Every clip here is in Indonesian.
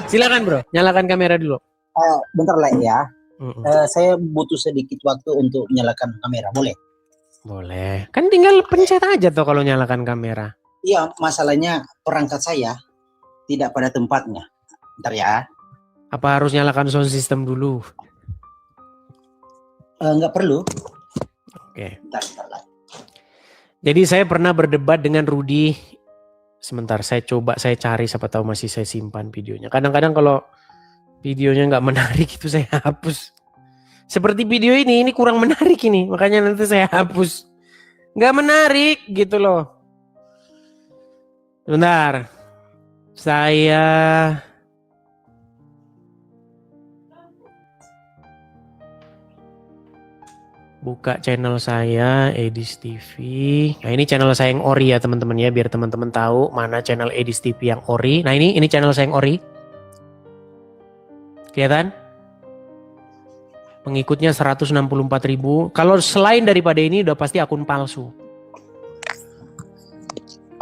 Silakan bro, nyalakan kamera dulu. Bentar lah ya. Saya butuh sedikit waktu untuk menyalakan kamera, boleh? Boleh. Kan tinggal pencet aja tuh kalau nyalakan kamera. Iya, masalahnya perangkat saya tidak pada tempatnya. Bentar ya. Apa harus nyalakan sound system dulu? Nggak perlu. Oke. Bentar lah. Jadi saya pernah berdebat dengan Rudy. Sebentar, saya cari, siapa tahu masih saya simpan videonya. Kadang-kadang kalau videonya nggak menarik itu saya hapus. Seperti video ini kurang menarik ini, makanya nanti saya hapus. Nggak menarik gitu loh. Bentar, saya buka channel saya, Edis TV. Nah ini channel saya yang ori ya teman-teman ya, biar teman-teman tahu mana channel Edis TV yang ori. Nah ini channel saya yang ori. Kelihatan? Pengikutnya 164.000. Kalau selain daripada ini udah pasti akun palsu.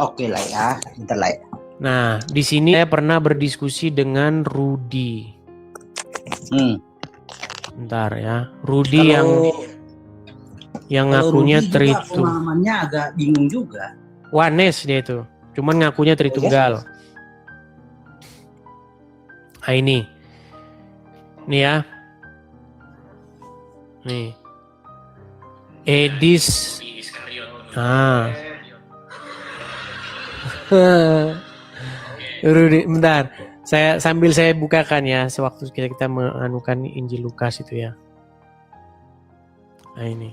Oke lah ya, bentar lah ya. Nah di sini saya pernah berdiskusi dengan Rudy. Bentar ya, Rudy yang ngakunya Tritunggal. Pemahamannya agak bingung juga. Wanes dia itu, cuman ngakunya Tritunggal. Nah ini ya, nih Edis. Rudy, bentar, sambil saya bukakan ya, sewaktu kita menganukan Injil Lukas itu ya. Nah ini.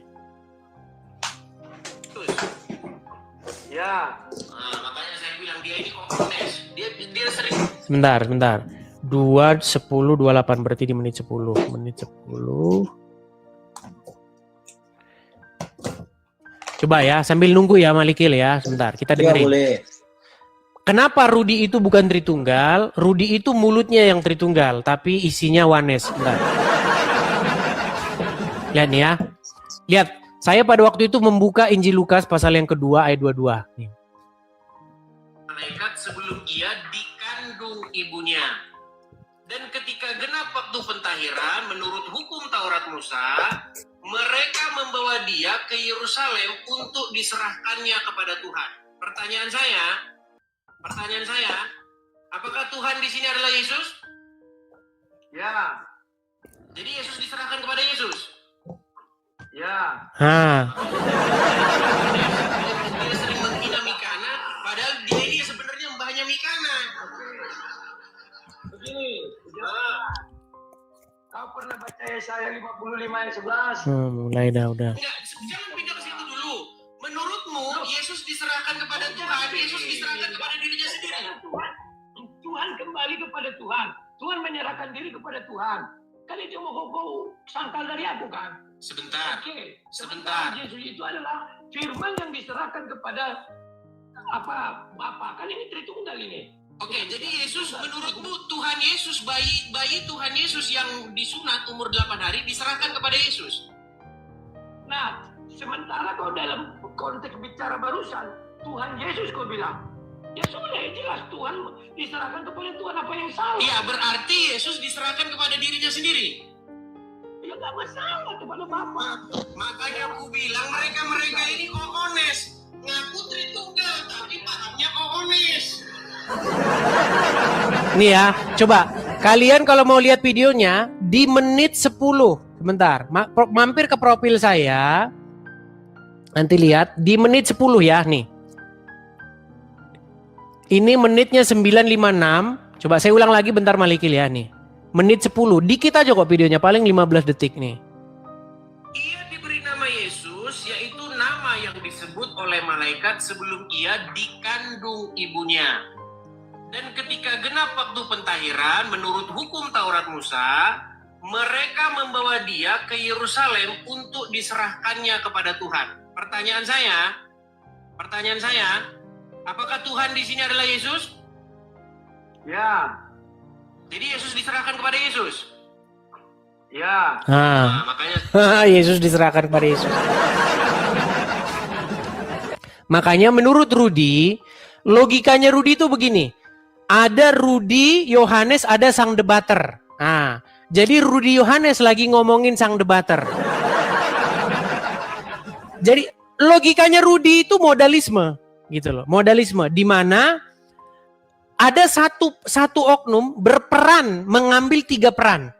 Ya. Nah, makanya saya bilang dia ini komunis. Dia sering. Sebentar. 2, 10, 28 berarti di menit 10. Menit 10. Coba ya, sambil nunggu ya Malikil ya. Sebentar, kita dengerin. Ya, boleh. Kenapa Rudy itu bukan Tritunggal? Rudy itu mulutnya yang Tritunggal, tapi isinya Wanes. Bentar. Lihat nih ya. Lihat. Saya pada waktu itu membuka Injil Lukas pasal yang kedua ayat 22. Nih. Malaikat sebelum ia dikandung ibunya. Dan ketika genap waktu pentahiran menurut hukum Taurat Musa, mereka membawa dia ke Yerusalem untuk diserahkannya kepada Tuhan. Pertanyaan saya, apakah Tuhan di sini adalah Yesus? Ya. Jadi Yesus diserahkan kepada Yesus? Ya. Dia sering menghina Mikana, padahal dia ini sebenarnya mbahnya Mikana. Begini, kau pernah baca Yesaya 55 ayat 11? Mulai udah. Enggak, jangan pindah ke situ dulu. Menurutmu Yesus diserahkan kepada Tuhan, Yesus diserahkan kepada dirinya sendiri. Tuhan kembali kepada Tuhan. Tuhan menyerahkan diri kepada Tuhan. Kan itu mau kau sangkal dari aku kan? Sebentar. Yesus itu adalah firman yang diserahkan kepada Bapa. Kan ini Tritunggal ini. Oke, jadi Yesus menurutmu Tuhan Yesus, bayi Tuhan Yesus yang disunat umur 8 hari diserahkan kepada Yesus. Nah, sementara kau dalam konteks bicara barusan, Tuhan Yesus kau bilang, ya sudah jelas Tuhan diserahkan kepada Tuhan, apa yang salah? Iya, berarti Yesus diserahkan kepada dirinya sendiri. Ya nggak masalah kepada Bapa. Makanya aku bilang mereka ini koones, ngaku Tritunggal tapi pahamnya koones. Nih ya, coba kalian kalau mau lihat videonya di menit 10. Sebentar, mampir ke profil saya. Nanti lihat di menit 10 ya nih. Ini menitnya 9.56. Coba saya ulang lagi bentar Malikil ya nih. Menit 10. Dikit aja kok videonya, paling 15 detik nih. Ia diberi nama Yesus, yaitu nama yang disebut oleh malaikat sebelum ia dikandung ibunya. Dan ketika genap waktu pentahiran menurut hukum Taurat Musa, mereka membawa dia ke Yerusalem untuk diserahkannya kepada Tuhan. Pertanyaan saya, apakah Tuhan di sini adalah Yesus? Ya. Jadi Yesus diserahkan kepada Yesus? Ya. Nah, makanya Yesus diserahkan kepada Yesus. Makanya menurut Rudy, logikanya Rudy itu begini. ada Rudi, Yohanes, ada sang debater. Nah, jadi Rudi Yohanes lagi ngomongin sang debater. Jadi logikanya Rudi itu modalisme, gitu loh. Modalisme di mana ada satu oknum berperan mengambil 3 peran.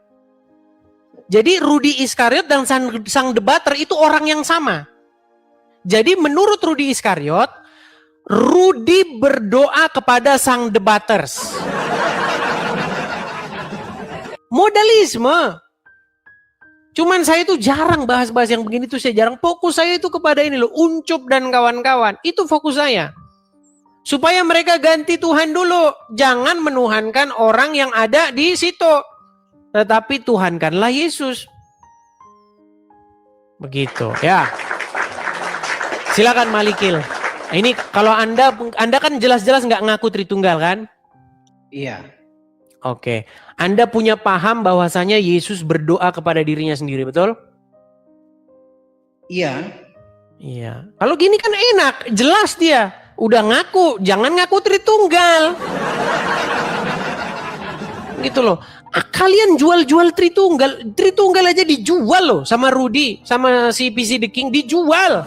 Jadi Rudi Iskariot dan sang debater itu orang yang sama. Jadi menurut Rudi Iskariot, Rudi berdoa kepada sang debaters. Modalisme. Cuman saya itu jarang bahas-bahas yang begini tuh, saya jarang. Fokus saya itu kepada ini loh, Uncup dan kawan-kawan. Itu fokus saya. Supaya mereka ganti Tuhan dulu. Jangan menuhankan orang yang ada di situ. Tetapi tuhankanlah Yesus. Begitu ya. Silakan Malikil. Ini kalau Anda kan jelas-jelas nggak ngaku Tritunggal kan? Iya. Oke. Anda punya paham bahwasanya Yesus berdoa kepada dirinya sendiri, betul? Iya. Iya. Kalau gini kan enak, jelas dia. Udah ngaku, jangan ngaku Tritunggal. Gitu loh. Kalian jual-jual Tritunggal. Tritunggal aja dijual loh sama Rudi, sama si PC The King dijual.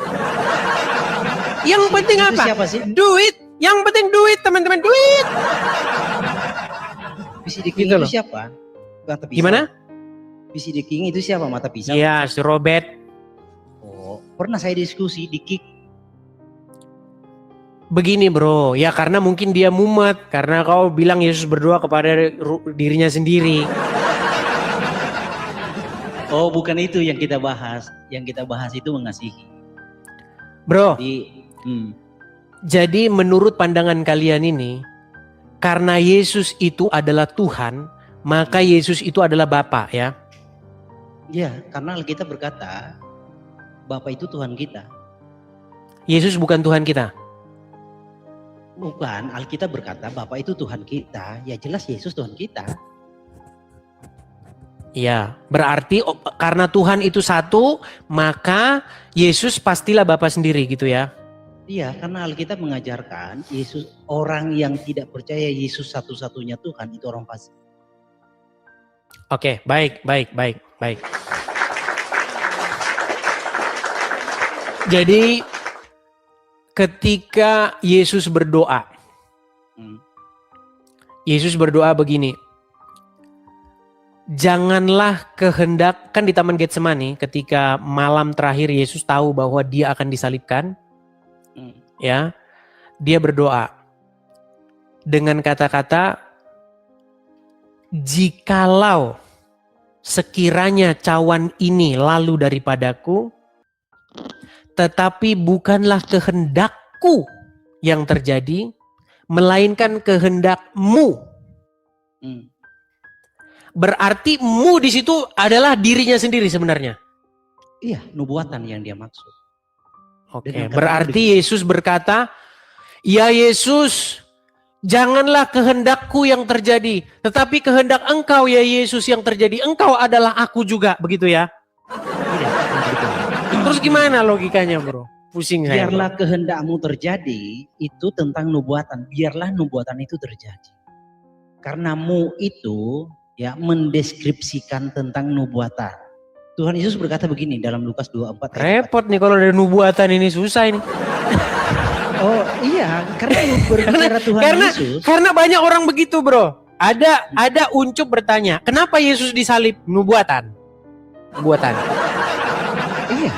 Yang penting apa? Siapa sih? Duit. Yang penting duit, teman-teman, duit. PC The King Gitu itu loh. siapa? Mata pisau. Gimana? PC The King itu siapa? Mata pisau. Iya, si Robert. Oh, pernah saya diskusi di Kick. Begini bro, ya karena mungkin dia mumet. Karena kau bilang Yesus berdoa kepada dirinya sendiri. Oh, bukan itu yang kita bahas. Yang kita bahas itu mengasihi. Bro, Di, jadi menurut pandangan kalian ini, karena Yesus itu adalah Tuhan, maka Yesus itu adalah Bapa ya? Ya, karena Alkitab berkata, Bapa itu Tuhan kita. Yesus bukan Tuhan kita. Bukan, Alkitab berkata Bapa itu Tuhan kita. Ya jelas Yesus Tuhan kita. Ya, berarti karena Tuhan itu satu, maka Yesus pastilah Bapa sendiri gitu ya? Iya, karena Alkitab mengajarkan Yesus, orang yang tidak percaya Yesus satu-satunya Tuhan itu orang fasik. Oke, baik. Jadi ketika Yesus berdoa, Yesus berdoa begini, janganlah kehendak, kan di Taman Getsemani ketika malam terakhir Yesus tahu bahwa dia akan disalibkan, ya, dia berdoa dengan kata-kata, jikalau sekiranya cawan ini lalu daripadaku, tetapi bukanlah kehendakku yang terjadi, melainkan kehendakmu. Berarti mu di situ adalah dirinya sendiri sebenarnya. Iya, nubuatan yang dia maksud. Oke, berarti Yesus berkata, ya Yesus, janganlah kehendakku yang terjadi, tetapi kehendak engkau ya Yesus yang terjadi. Engkau adalah aku juga, begitu ya? Terus gimana logikanya bro? Pusing saya. Biarlah kehendakmu terjadi, itu tentang nubuatan. Biarlah nubuatan itu terjadi. Karena mu itu ya mendeskripsikan tentang nubuatan. Tuhan Yesus berkata begini dalam Lukas 24. Repot nih kalau ada nubuatan ini, susah ini. Oh iya, karena berbicara Tuhan Yesus. Karena banyak orang begitu bro. Ada Uncup bertanya, kenapa Yesus disalib? Nubuatan. Iya.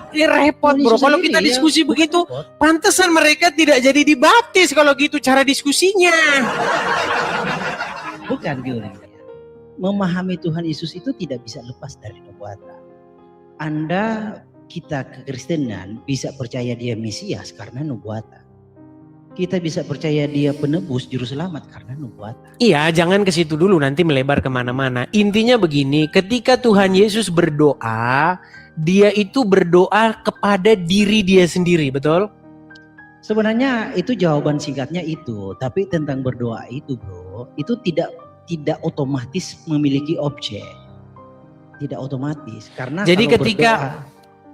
Ini repot bro, kalau kita diskusi begitu, pantesan mereka tidak jadi dibaptis kalau gitu cara diskusinya. Bukan gitu. Memahami Tuhan Yesus itu tidak bisa lepas dari nubuatan. Kita kekristenan bisa percaya dia Mesias karena nubuatan. Kita bisa percaya dia penebus juru selamat karena nubuatan. Iya, jangan ke situ dulu, nanti melebar kemana-mana. Intinya begini, ketika Tuhan Yesus berdoa, dia itu berdoa kepada diri dia sendiri, betul? Sebenarnya itu jawaban singkatnya itu, tapi tentang berdoa itu bro, itu tidak otomatis memiliki objek. Tidak otomatis karena jadi kalau ketika berdoa,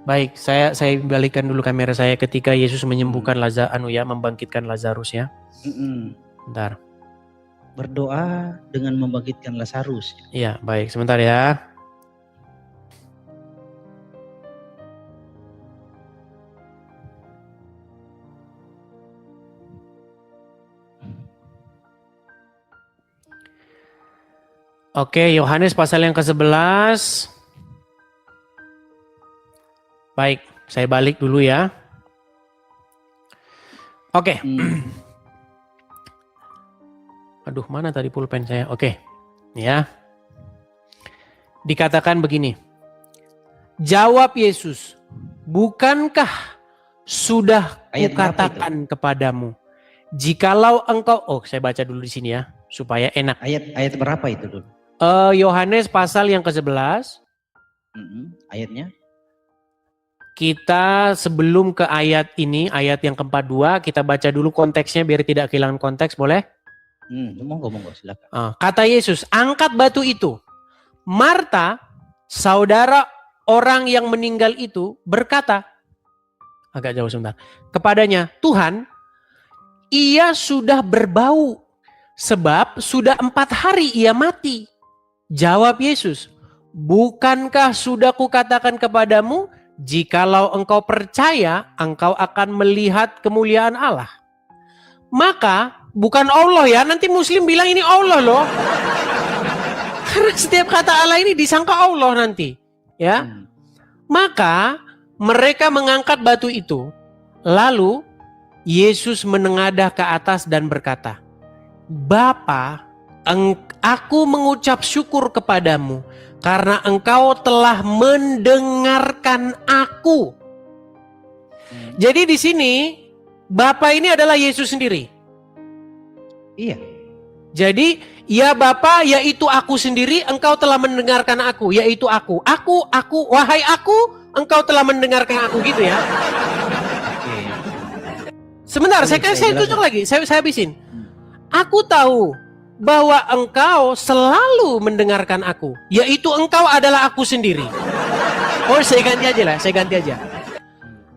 baik, saya balikan dulu kamera saya ketika Yesus menyembuhkan membangkitkan Lazarus ya. Bentar. berdoa dengan membangkitkan Lazarus. Iya, baik. Sebentar ya. Oke, Yohanes pasal yang ke-11. Baik, saya balik dulu ya. Oke. Aduh, mana tadi pulpen saya? Oke. Ya. Dikatakan begini. Jawab Yesus, "Bukankah sudah Ayat berapa kukatakan kepadamu, jikalau engkau..." Oh, saya baca dulu di sini ya, supaya enak. Ayat berapa itu dulu? Yohanes pasal yang ke-11. Ayatnya? Kita sebelum ke ayat ini, ayat yang ke-42, kita baca dulu konteksnya biar tidak kehilangan konteks, boleh? Monggo silakan. Kata Yesus, "Angkat batu itu." Marta, saudara orang yang meninggal itu, berkata, agak jauh sebentar, kepadanya, "Tuhan, ia sudah berbau, sebab sudah 4 hari ia mati." Jawab Yesus, "Bukankah sudah kukatakan kepadamu, jikalau engkau percaya, engkau akan melihat kemuliaan Allah." Maka bukan Allah ya, nanti Muslim bilang ini Allah loh. Karena setiap kata Allah ini disangka Allah nanti, ya. Maka mereka mengangkat batu itu. Lalu Yesus menengadah ke atas dan berkata, "Bapa, aku mengucap syukur kepadamu karena engkau telah mendengarkan aku." Jadi di sini Bapa ini adalah Yesus sendiri. Iya. Jadi, ya Bapa, yaitu aku sendiri, engkau telah mendengarkan aku, yaitu aku. Aku, wahai aku, engkau telah mendengarkan aku, gitu ya. Sebentar, saya tunjuk lagi, saya habisin. Aku tahu bahwa engkau selalu mendengarkan aku, yaitu engkau adalah aku sendiri. Oh, saya ganti aja.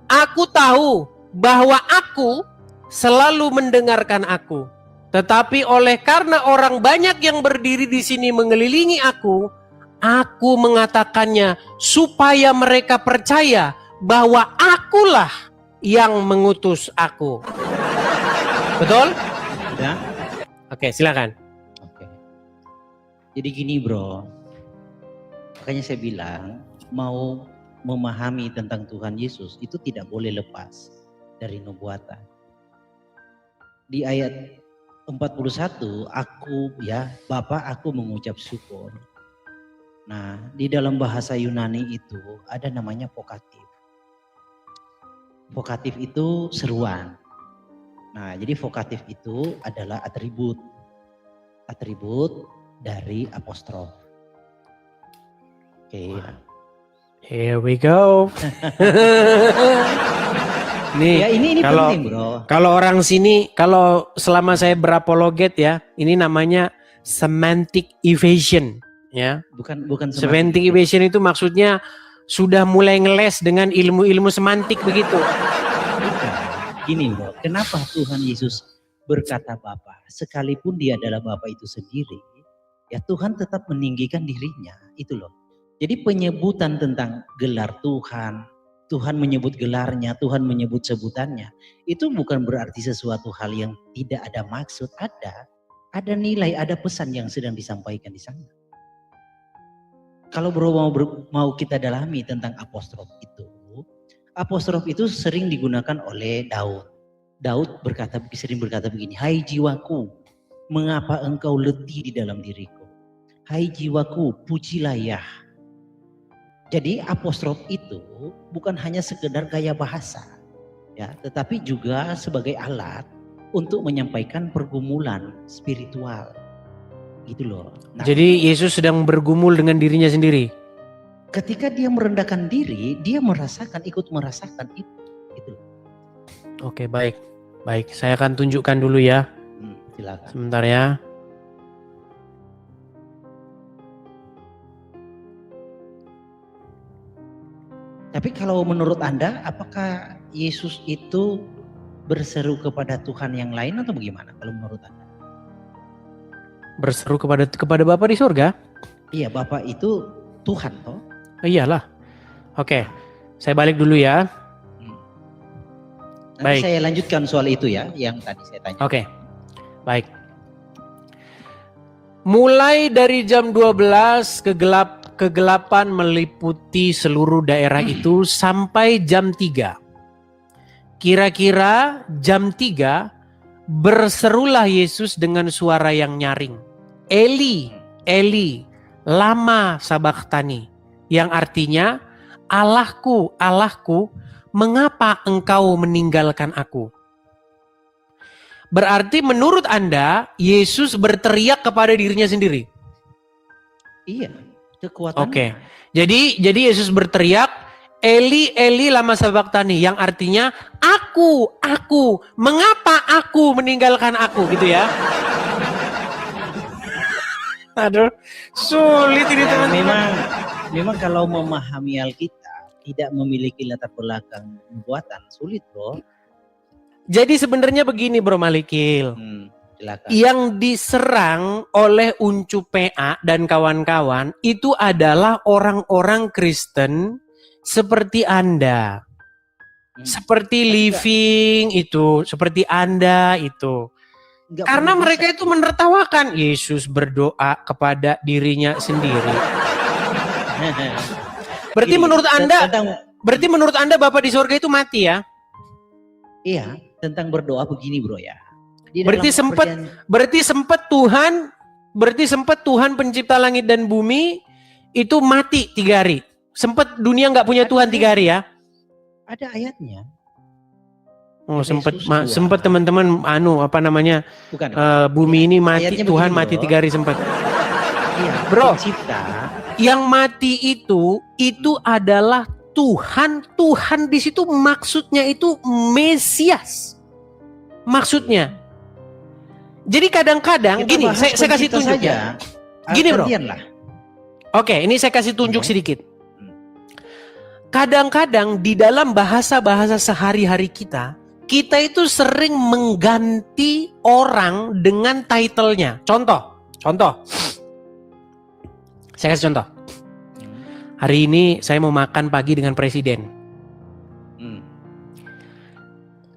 Aku tahu bahwa aku selalu mendengarkan aku. Tetapi oleh karena orang banyak yang berdiri di sini mengelilingi aku mengatakannya supaya mereka percaya bahwa akulah yang mengutus aku. Betul? Ya. Oke, silakan. Oke. Jadi gini bro, makanya saya bilang mau memahami tentang Tuhan Yesus itu tidak boleh lepas dari nubuatan. Di ayat 41, Bapa, aku mengucap syukur. Nah, di dalam bahasa Yunani itu ada namanya vokatif. Vokatif itu seruan. Nah, jadi vokatif itu adalah atribut dari apostrof. Oke. Here we go. Nih, ya, ini kalau penting, bro. Kalau orang sini, kalau selama saya berapologet ya, ini namanya semantic evasion, ya. Bukan semantic evasion itu maksudnya sudah mulai ngeles dengan ilmu-ilmu semantik begitu. Gini, bro, kenapa Tuhan Yesus berkata Bapa, sekalipun dia adalah Bapa itu sendiri, ya Tuhan tetap meninggikan dirinya, itu loh. Jadi penyebutan tentang gelar Tuhan menyebut gelarnya, Tuhan menyebut sebutannya, itu bukan berarti sesuatu hal yang tidak ada maksud, ada nilai, ada pesan yang sedang disampaikan di sana. Kalau bro mau kita dalami tentang apostrof itu sering digunakan oleh Daud. Daud sering berkata begini, "Hai jiwaku, mengapa engkau letih di dalam diriku? Hai jiwaku, pujilah Yah." Jadi apostrof itu bukan hanya sekedar gaya bahasa, ya, tetapi juga sebagai alat untuk menyampaikan pergumulan spiritual, gitu loh. Nah, jadi Yesus sedang bergumul dengan dirinya sendiri. Ketika dia merendahkan diri, dia ikut merasakan itu, gitu loh. Oke, baik, saya akan tunjukkan dulu ya. Silakan. Sebentar ya. Tapi kalau menurut Anda, apakah Yesus itu berseru kepada Tuhan yang lain atau bagaimana kalau menurut Anda? Berseru kepada Bapa di surga? Iya, Bapa itu Tuhan toh. Iyalah. Oke, saya balik dulu ya. Nanti Baik. saya lanjutkan soal itu ya, yang tadi saya tanya. Oke, baik. Mulai dari jam 12 kegelapan meliputi seluruh daerah itu sampai jam 3. Kira-kira jam 3 berserulah Yesus dengan suara yang nyaring. Eli, Eli, lama sabachthani. Yang artinya, Allahku, Allahku, mengapa engkau meninggalkan aku? Berarti menurut Anda, Yesus berteriak kepada dirinya sendiri. Iya, kekuatannya. Oke. Jadi Yesus berteriak, Eli, Eli lama sabachthani, yang artinya aku, mengapa aku meninggalkan aku, gitu ya. Aduh, sulit ini teman-teman. Memang kalau memahami Alkitab tidak memiliki latar belakang nubuatan sulit, bro. Jadi sebenarnya begini, Bro Malikil. Silakan. Yang diserang oleh Uncu PA dan kawan-kawan itu adalah orang-orang Kristen seperti Anda. Seperti Living itu, seperti Anda itu. Karena mereka itu menertawakan Yesus berdoa kepada dirinya sendiri. Berarti menurut Anda Bapa di surga itu mati ya? Iya, tentang berdoa begini, bro ya. Berarti sempat Tuhan pencipta langit dan bumi itu mati 3 hari. Sempat dunia nggak punya Tuhan 3 hari ya? Ada ayatnya. Oh, sempat teman-teman Bukan. Bumi ini mati, ayatnya Tuhan begini, mati bro. 3 hari sempat. Iya, Bro, pencipta. yang mati itu adalah Tuhan. Tuhan di situ maksudnya itu Mesias. Maksudnya. Jadi kadang-kadang gini, saya kasih tunjuk saja. Gini, bro. Lah. Oke, ini saya kasih tunjuk sedikit. Kadang-kadang di dalam bahasa-bahasa sehari-hari kita itu sering mengganti orang dengan title-nya. Contoh. Saya kasih contoh. Hari ini saya mau makan pagi dengan presiden.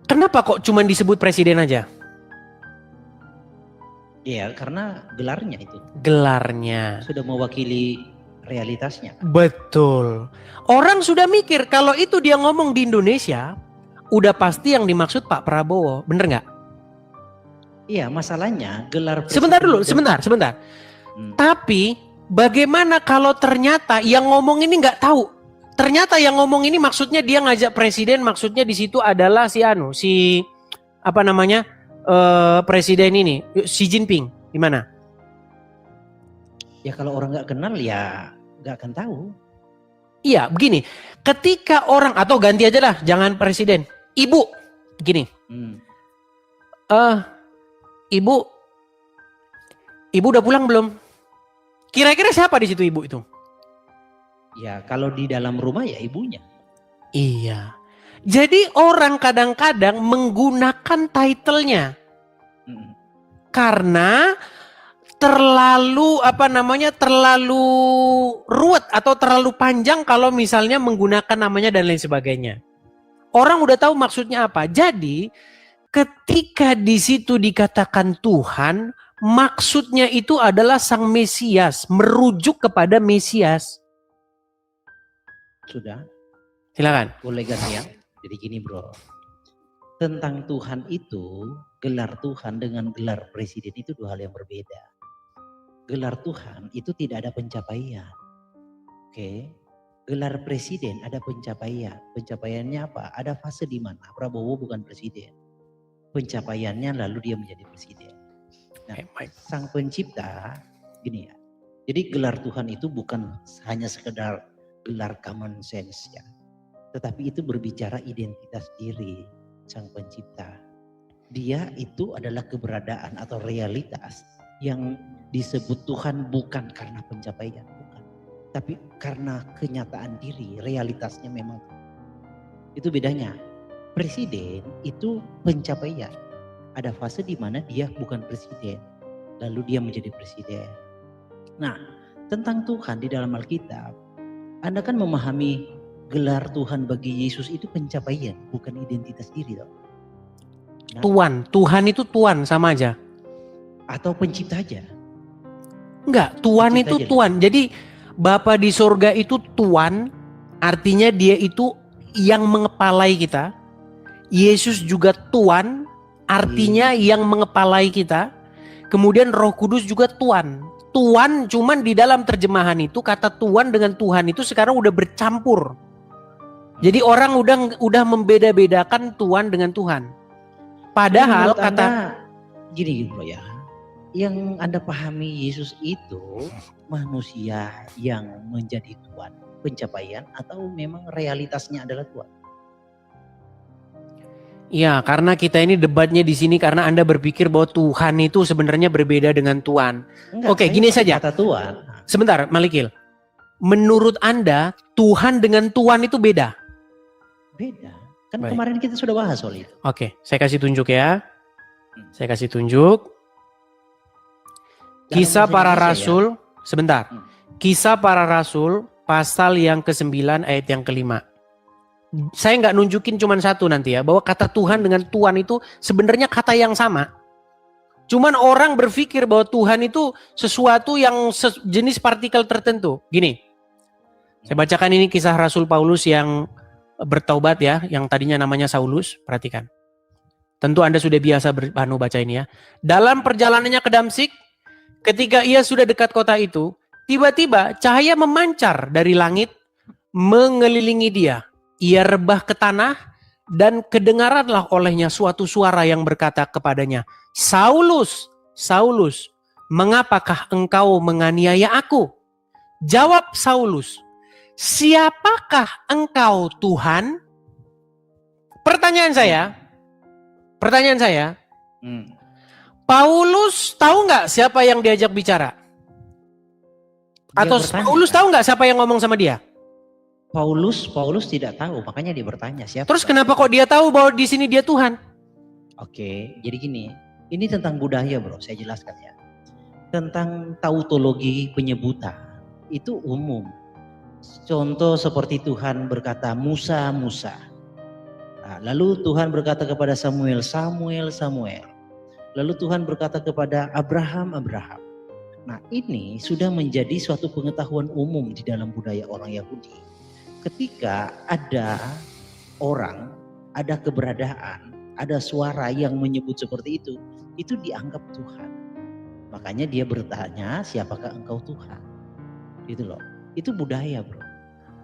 Kenapa kok cuma disebut presiden aja? Iya, karena gelarnya itu. Gelarnya. Sudah mewakili realitasnya. Betul. Orang sudah mikir kalau itu dia ngomong di Indonesia, udah pasti yang dimaksud Pak Prabowo. Bener nggak? Iya, masalahnya gelar presiden. Sebentar. Tapi bagaimana kalau ternyata yang ngomong ini nggak tahu? Ternyata yang ngomong ini maksudnya dia ngajak presiden, maksudnya di situ adalah presiden ini, Xi Jinping, gimana? Ya kalau orang nggak kenal ya nggak akan tahu. Iya, begini. Ketika orang, atau ganti aja lah, jangan presiden, ibu, gini. Ibu udah pulang belum? Kira-kira siapa di situ ibu itu? Ya kalau di dalam rumah ya ibunya. Iya. Jadi orang kadang-kadang menggunakan title-nya. Karena terlalu ruwet atau terlalu panjang kalau misalnya menggunakan namanya dan lain sebagainya. Orang udah tahu maksudnya apa. Jadi ketika di situ dikatakan Tuhan, maksudnya itu adalah Sang Mesias, merujuk kepada Mesias. Sudah. Silakan. Boleh ganti ya. Jadi gini, bro. Tentang Tuhan itu, gelar Tuhan dengan gelar presiden itu 2 hal yang berbeda. Gelar Tuhan itu tidak ada pencapaian. Oke. Gelar presiden ada pencapaian. Pencapaiannya apa? Ada fase di mana Prabowo bukan presiden. Pencapaiannya lalu dia menjadi presiden. Nah, Sang Pencipta gini ya. Jadi gelar Tuhan itu bukan hanya sekedar gelar common sense ya. Tetapi itu berbicara identitas diri Sang Pencipta. Dia itu adalah keberadaan atau realitas yang disebut Tuhan bukan karena pencapaian, bukan. Tapi karena kenyataan diri, realitasnya memang. Itu bedanya. Presiden itu pencapaian. Ada fase di mana dia bukan presiden. lalu dia menjadi presiden. Nah, tentang Tuhan di dalam Alkitab, Anda kan memahami gelar Tuhan bagi Yesus itu pencapaian, bukan identitas diri toh. Nah, Tuhan itu Tuhan sama aja. atau pencipta aja. Enggak, Tuhan Pencipta itu aja. Tuhan. Jadi Bapa di sorga itu Tuhan, artinya dia itu yang mengepalai kita. Yesus juga Tuhan, artinya yang mengepalai kita. Kemudian Roh Kudus juga Tuhan. Tuhan cuman di dalam terjemahan itu kata Tuhan dengan Tuhan itu sekarang udah bercampur. Jadi orang udah membeda-bedakan Tuhan dengan Tuhan. Padahal Menurut kata Anda, gini bro ya, yang Anda pahami Yesus itu manusia yang menjadi Tuhan, pencapaian atau memang realitasnya adalah Tuhan? ya, karena kita ini debatnya di sini karena Anda berpikir bahwa Tuhan itu sebenarnya berbeda dengan Tuhan. Enggak, Oke, saya gini pakai saja. Kata Tuhan. Sebentar, Malikil. Menurut Anda, Tuhan dengan Tuhan itu beda? Beda. Kan Baik. kemarin kita sudah bahas soal itu. Oke, saya kasih tunjuk ya. Saya kasih tunjuk. Dalam Kisah bahasa para Indonesia Rasul, sebentar. Hmm. Kisah para Rasul, pasal yang ke-9 ayat yang ke-5. Saya nggak nunjukin cuma satu nanti ya, bahwa kata Tuhan dengan Tuhan itu sebenarnya kata yang sama. Cuman orang berpikir bahwa Tuhan itu sesuatu yang jenis partikel tertentu. Gini, saya bacakan ini kisah Rasul Paulus yang bertaubat ya, yang tadinya namanya Saulus, perhatikan. Tentu Anda sudah biasa baca ini ya. Dalam perjalanannya ke Damsik, ketika ia sudah dekat kota itu, tiba-tiba cahaya memancar dari langit mengelilingi dia. Ia rebah ke tanah dan kedengaranlah olehnya suatu suara yang berkata kepadanya, Saulus, Saulus, mengapakah engkau menganiaya aku? Jawab Saulus, siapakah engkau Tuhan? Pertanyaan saya, Paulus tahu nggak siapa yang diajak bicara? Atau bertanya. Paulus tahu nggak siapa yang ngomong sama dia? Paulus tidak tahu, makanya dia bertanya siapa. Terus kenapa kok dia tahu bahwa di sini dia Tuhan? Oke, jadi gini, ini tentang budaya bro, saya jelaskan ya. Tentang tautologi penyebutan, itu umum. Contoh seperti Tuhan berkata, Musa, Musa. Nah, lalu Tuhan berkata kepada Samuel, Samuel, Samuel. Lalu Tuhan berkata kepada Abraham, Abraham. Nah ini sudah menjadi suatu pengetahuan umum di dalam budaya orang Yahudi. Ketika ada orang, ada keberadaan, ada suara yang menyebut seperti itu dianggap Tuhan. Makanya dia bertanya, siapakah engkau Tuhan? Gitu loh. Itu budaya bro.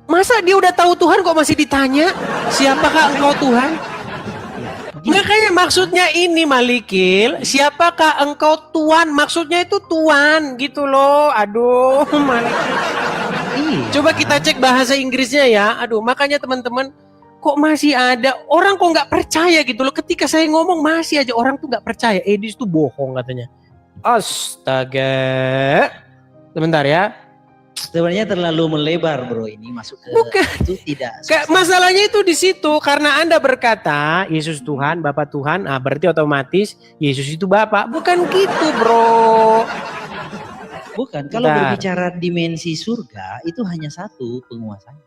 Masa dia udah tahu Tuhan kok masih ditanya, siapakah engkau Tuhan? Makanya maksudnya ini Malikil, siapakah engkau Tuhan? Maksudnya itu Tuhan gitu loh. Aduh Malikil. Coba kita cek bahasa Inggrisnya ya. Aduh, makanya teman-teman, kok masih ada orang kok nggak percaya gitu loh. Ketika saya ngomong masih aja orang tuh nggak percaya. Edis tuh bohong katanya. Astaga. Sebentar ya. Sebenarnya terlalu melebar bro ini masuk ke Bukan. itu tidak. Masalahnya itu di situ karena Anda berkata Yesus Tuhan, Bapa Tuhan, berarti otomatis Yesus itu Bapa. Bukan gitu, bro. Bukan, kalau berbicara dimensi surga itu hanya satu penguasanya.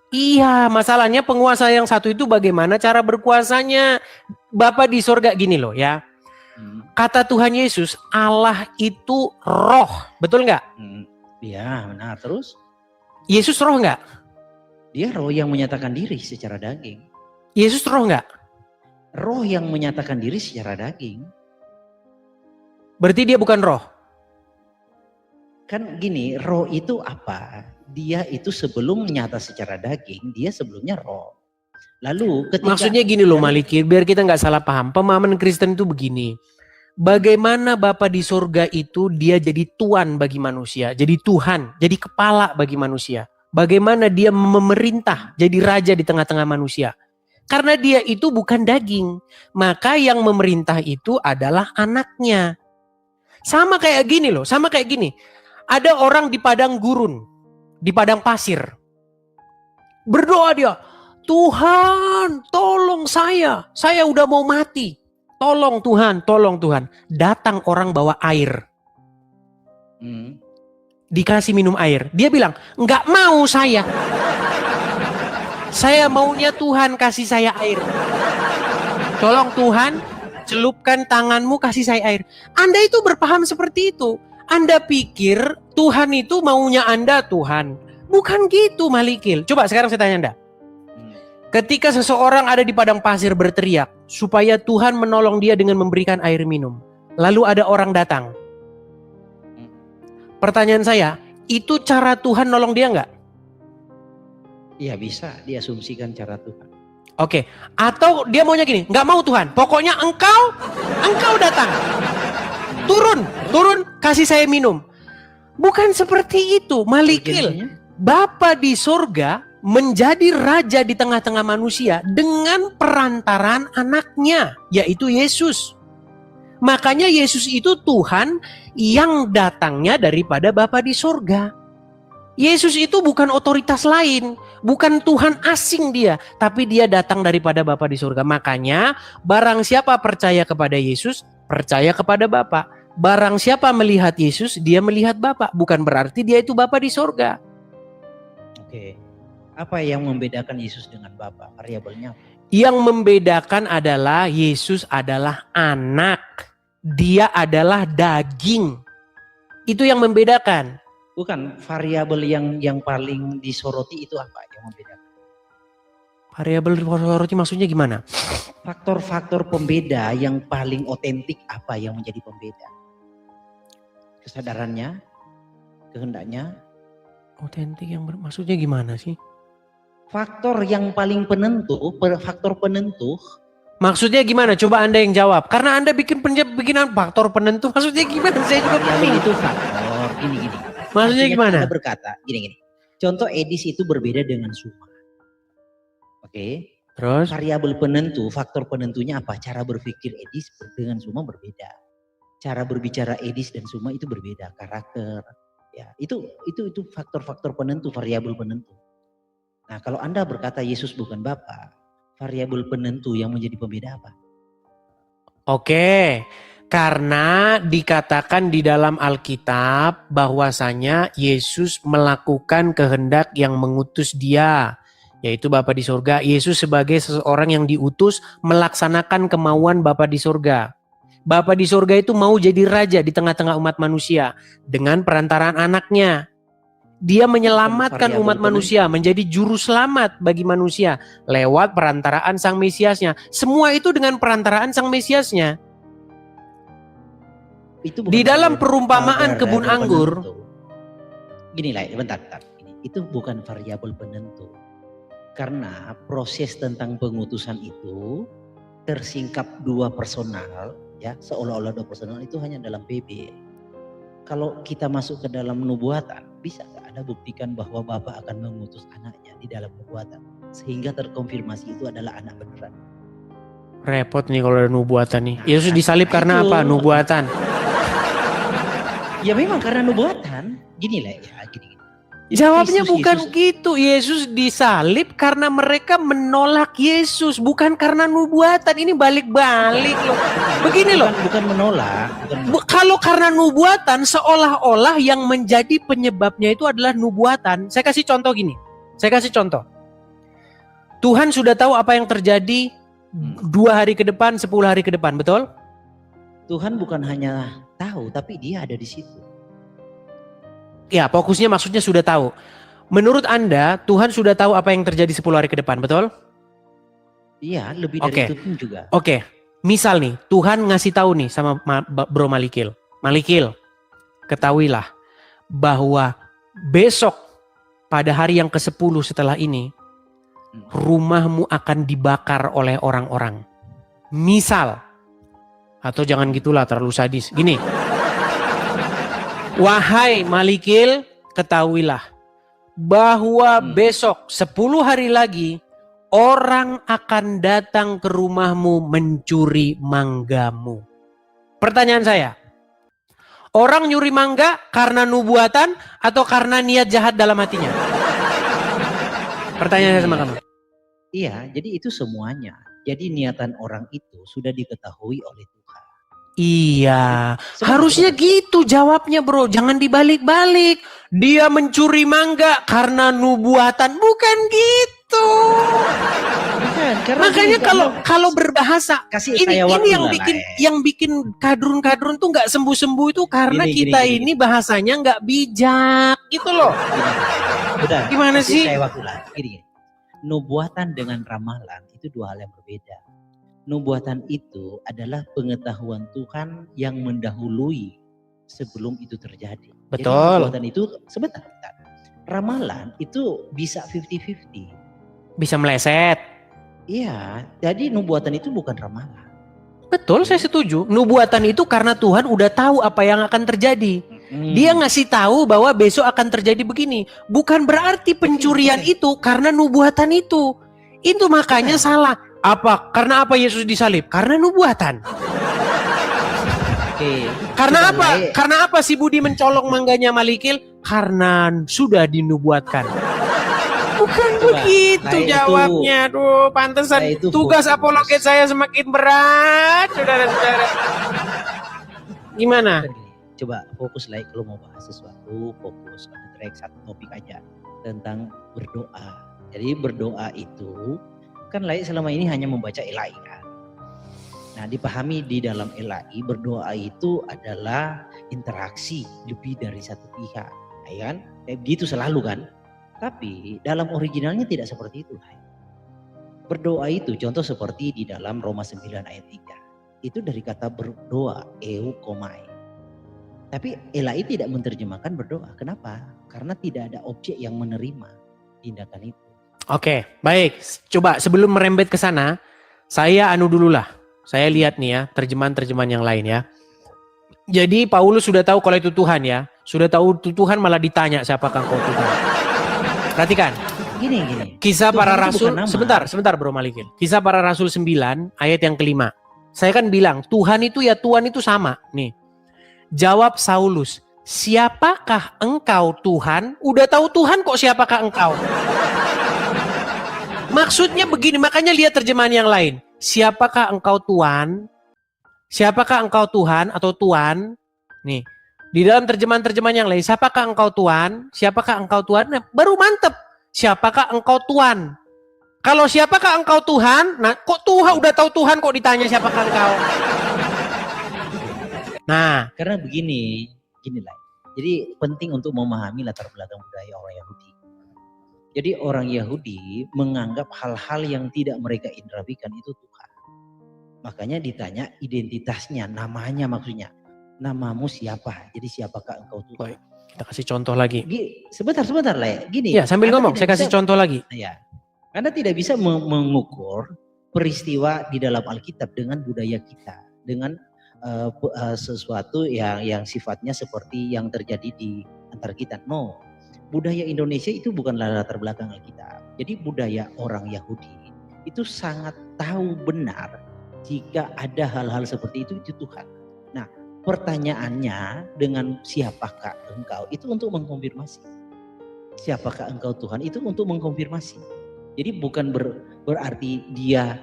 Iya, masalahnya penguasa yang satu itu bagaimana cara berkuasanya? Bapa di sorga gini loh ya. Kata Tuhan Yesus, Allah itu roh, betul nggak? Iya, benar. Terus? Yesus roh nggak? Dia roh yang menyatakan diri secara daging. Yesus roh nggak? Roh yang menyatakan diri secara daging. Berarti dia bukan roh? Kan gini, roh itu apa? Dia itu sebelum menyata secara daging, dia sebelumnya roh. Lalu ketika... Maksudnya gini loh Malikir, biar kita nggak salah paham. Pemahaman Kristen itu begini. Bagaimana Bapa di sorga itu dia jadi tuan bagi manusia. Jadi Tuhan, jadi kepala bagi manusia. Bagaimana dia memerintah, jadi raja di tengah-tengah manusia. Karena dia itu bukan daging. Maka yang memerintah itu adalah anaknya. Sama kayak gini loh, sama kayak gini. Ada orang di padang gurun, di padang pasir. Berdoa dia, Tuhan tolong saya udah mau mati. tolong Tuhan. Datang orang bawa air. Dikasih minum air. Dia bilang, enggak mau saya. Saya maunya Tuhan kasih saya air. Tolong Tuhan, celupkan tanganmu kasih saya air. Anda itu berpaham seperti itu. Anda pikir Tuhan itu maunya Anda Tuhan. Bukan gitu Malikil. Coba sekarang saya tanya Anda. Ketika seseorang ada di padang pasir berteriak supaya Tuhan menolong dia dengan memberikan air minum. Lalu ada orang datang. Pertanyaan saya, itu cara Tuhan nolong dia nggak? Iya bisa diasumsikan cara Tuhan. Oke, atau dia maunya gini, nggak mau Tuhan, pokoknya engkau datang. Turun, kasih saya minum. Bukan seperti itu, Malikil. Bapa di sorga menjadi raja di tengah-tengah manusia dengan perantaraan anaknya, yaitu Yesus. Makanya Yesus itu Tuhan yang datangnya daripada Bapa di sorga. Yesus itu bukan otoritas lain, bukan Tuhan asing dia, tapi dia datang daripada Bapa di sorga. Makanya barang siapa percaya kepada Yesus, percaya kepada Bapa. Barang siapa melihat Yesus, dia melihat Bapa. Bukan berarti dia itu Bapa di sorga. Oke. Apa yang membedakan Yesus dengan Bapa? Variabelnya apa? Yang membedakan adalah Yesus adalah anak. Dia adalah daging. Itu yang membedakan. Bukan, variabel yang paling disoroti itu apa yang membedakan? Variabel disoroti maksudnya gimana? Faktor-faktor pembeda yang paling otentik apa yang menjadi pembeda? Kesadarannya, kehendaknya. Otentik yang maksudnya gimana sih? Faktor yang paling penentu, faktor penentu. Maksudnya gimana? Coba Anda yang jawab. Karena Anda bikinan faktor penentu. Maksudnya gimana? Saya juga Variabel itu faktor. Gini. Maksudnya gimana? Anda berkata gini. Contoh Edis itu berbeda dengan Suma. Oke. Terus? Variabel penentu, faktor penentunya apa? Cara berpikir Edis dengan Suma berbeda. Cara berbicara Edis dan Suma itu berbeda. Karakter. Ya, itu faktor-faktor penentu, variabel penentu. Nah, kalau Anda berkata Yesus bukan Bapa, variabel penentu yang menjadi pembeda apa? Oke, karena dikatakan di dalam Alkitab bahwasanya Yesus melakukan kehendak yang mengutus dia, yaitu Bapa di sorga. Yesus sebagai seseorang yang diutus melaksanakan kemauan Bapa di sorga. Bapa di sorga itu mau jadi raja di tengah-tengah umat manusia dengan perantaraan anaknya. Dia menyelamatkan umat manusia, menjadi juru selamat bagi manusia lewat perantaraan Sang Mesiasnya. Semua itu dengan perantaraan Sang Mesiasnya. Itu di dalam perumpamaan kebun anggur. Gini lah, bentar. Itu bukan variabel penentu. Karena proses tentang pengutusan itu tersingkap dua personal, ya seolah-olah dua personal itu hanya dalam PB. Kalau kita masuk ke dalam nubuatan, bisa nggak Anda buktikan bahwa Bapa akan mengutus anaknya di dalam nubuatan. Sehingga terkonfirmasi itu adalah anak beneran. Repot nih kalau ada nubuatan nih. Yesus disalib karena apa? Nubuatan. Ya memang karena nubuatan. Gini lah ya, gini. Jawabnya bukan gitu. Yesus disalib karena mereka menolak Yesus. Bukan karena nubuatan. Ini balik-balik loh. Begini loh. Bukan menolak. Kalau karena nubuatan seolah-olah yang menjadi penyebabnya itu adalah nubuatan. Saya kasih contoh gini. Tuhan sudah tahu apa yang terjadi 2 hari ke depan, 10 hari ke depan. Betul? Tuhan bukan hanya tahu, tapi dia ada di situ. Ya, fokusnya maksudnya sudah tahu. Menurut Anda, Tuhan sudah tahu apa yang terjadi 10 hari ke depan, betul? Iya, lebih dari itu pun juga. Oke, misal nih, Tuhan ngasih tahu nih sama Bro Malikil. Malikil, ketahuilah bahwa besok pada hari yang ke-10 setelah ini, rumahmu akan dibakar oleh orang-orang. Misal, atau jangan gitulah terlalu sadis. Gini. Wahai Malikil, ketahuilah bahwa besok 10 hari lagi orang akan datang ke rumahmu mencuri manggamu. Pertanyaan saya, orang nyuri mangga karena nubuatan atau karena niat jahat dalam hatinya? Pertanyaan saya sama kamu. Iya, jadi itu semuanya. Jadi niatan orang itu sudah diketahui oleh Tuhan. Iya, Sebentar, harusnya sebentar. gitu jawabnya bro, jangan dibalik-balik. Dia mencuri mangga karena nubuatan, bukan gitu. Bukan, karena Makanya gini, kalau berbahasa kasih ini saya waktu yang lah, bikin Le. yang bikin kadrun-kadrun tuh nggak sembuh-sembuh itu karena Gini, kita gini. ini bahasanya nggak bijak gitu loh. Udah, Gimana kasih sih? saya waktu lah. Gini. Nubuatan dengan ramalan itu dua hal yang berbeda. Nubuatan itu adalah pengetahuan Tuhan yang mendahului sebelum itu terjadi. Jadi Betul. nubuatan itu sebentar. Ramalan itu bisa 50-50. Bisa meleset. Iya, jadi nubuatan itu bukan ramalan. Betul, saya setuju. Nubuatan itu karena Tuhan udah tahu apa yang akan terjadi. Dia ngasih tahu bahwa besok akan terjadi begini. Bukan berarti pencurian itu karena nubuatan itu. Itu makanya salah. Apa? Karena apa Yesus disalib? Karena nubuatan. Oke. Karena Coba, apa? Le. Karena apa si Budi mencolok mangganya Malikil? Karena sudah dinubuatkan. Bukan Coba, begitu Le, itu- jawabnya. Aduh, pantesan Le, itu tugas fokus. apologet saya semakin berat, saudara-saudara. Gimana? Coba fokus like kalau mau bahas sesuatu, fokus on the track, satu topik aja tentang berdoa. Jadi berdoa itu kan Lai selama ini hanya membaca Elai kan. Nah, dipahami di dalam Elai berdoa itu adalah interaksi lebih dari satu pihak, ya kan? Kayak begitu selalu kan. Tapi dalam originalnya tidak seperti itu. Lai. Berdoa itu contoh seperti di dalam Roma 9 ayat 3. Itu dari kata berdoa, eukomai. Tapi Elai tidak menerjemahkan berdoa. Kenapa? Karena tidak ada objek yang menerima tindakan itu. Oke, baik. Coba sebelum merembet ke sana, saya anu dululah. Saya lihat nih ya, terjemahan-terjemahan yang lain ya. Jadi Paulus sudah tahu kalau itu Tuhan ya. Sudah tahu itu Tuhan malah ditanya siapakah kau Tuhan. Perhatikan. Gini. Kisah Tuhan para itu Rasul, bukan nama. sebentar Bro Malikin. Kisah para Rasul 9 ayat yang kelima. Saya kan bilang Tuhan itu sama. Nih. Jawab Saulus, siapakah engkau Tuhan? Udah tahu Tuhan kok siapakah engkau? Maksudnya begini, makanya lihat terjemahan yang lain. Siapakah engkau Tuhan? Siapakah engkau Tuhan atau Tuhan? Nih, di dalam terjemahan-terjemahan yang lain, siapakah engkau Tuhan? Siapakah engkau Tuhan? Nah, baru mantep. Siapakah engkau Tuhan? Kalau siapakah engkau Tuhan? Nah, kok Tuhan udah tahu Tuhan kok ditanya siapakah engkau? Nah, Karena begini lah. Jadi penting untuk memahami latar belakang budaya orang Yahudi. Jadi orang Yahudi menganggap hal-hal yang tidak mereka indrawikan itu Tuhan. Makanya ditanya identitasnya, namanya maksudnya. Namamu siapa? Jadi siapakah engkau Tuhan? baik. Kita kasih contoh lagi. Sebentar lah. Gini. Ya, sambil Anda ngomong, tidak saya kasih bisa- contoh lagi. Ya. Anda tidak bisa mengukur peristiwa di dalam Alkitab dengan budaya kita. Dengan sesuatu yang sifatnya seperti yang terjadi di antar kita. No. Budaya Indonesia itu bukanlah latar belakang Alkitab. Jadi budaya orang Yahudi itu sangat tahu benar jika ada hal-hal seperti itu Tuhan. Nah, pertanyaannya dengan siapakah engkau itu untuk mengkonfirmasi. Siapakah engkau Tuhan itu untuk mengkonfirmasi. Jadi bukan berarti dia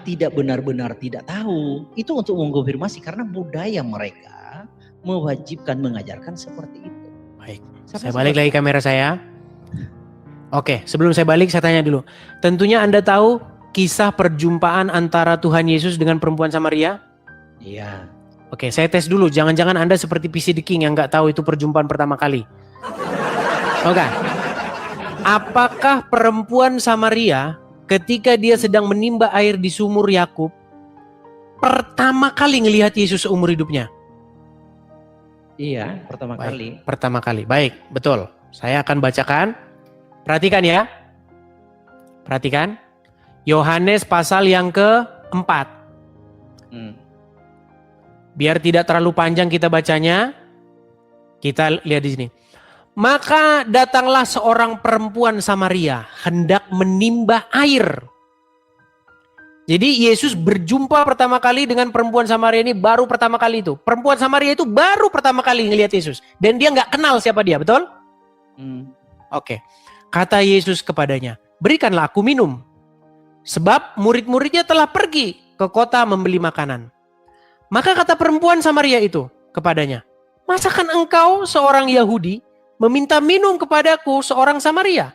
tidak benar-benar tidak tahu. Itu untuk mengkonfirmasi karena budaya mereka mewajibkan mengajarkan seperti itu. Baik, saya balik lagi kamera saya. Oke, sebelum saya balik saya tanya dulu. Tentunya Anda tahu kisah perjumpaan antara Tuhan Yesus dengan perempuan Samaria? Iya. Oke, saya tes dulu. Jangan-jangan Anda seperti PC The King yang nggak tahu itu perjumpaan pertama kali. Oke. Apakah perempuan Samaria ketika dia sedang menimba air di sumur Yakub pertama kali ngelihat Yesus seumur hidupnya? Iya, pertama Baik. kali. Pertama kali. Baik, betul. Saya akan bacakan. Perhatikan ya. Perhatikan. Yohanes pasal yang ke-4. Biar tidak terlalu panjang kita bacanya. Kita lihat di sini. Maka datanglah seorang perempuan Samaria hendak menimba air. Jadi Yesus berjumpa pertama kali dengan perempuan Samaria ini baru pertama kali itu. Perempuan Samaria itu baru pertama kali ngelihat Yesus. Dan dia nggak kenal siapa dia, betul? Oke. Kata Yesus kepadanya, berikanlah aku minum. sebab murid-muridnya telah pergi ke kota membeli makanan. Maka kata perempuan Samaria itu kepadanya, masakan engkau seorang Yahudi meminta minum kepadaku seorang Samaria?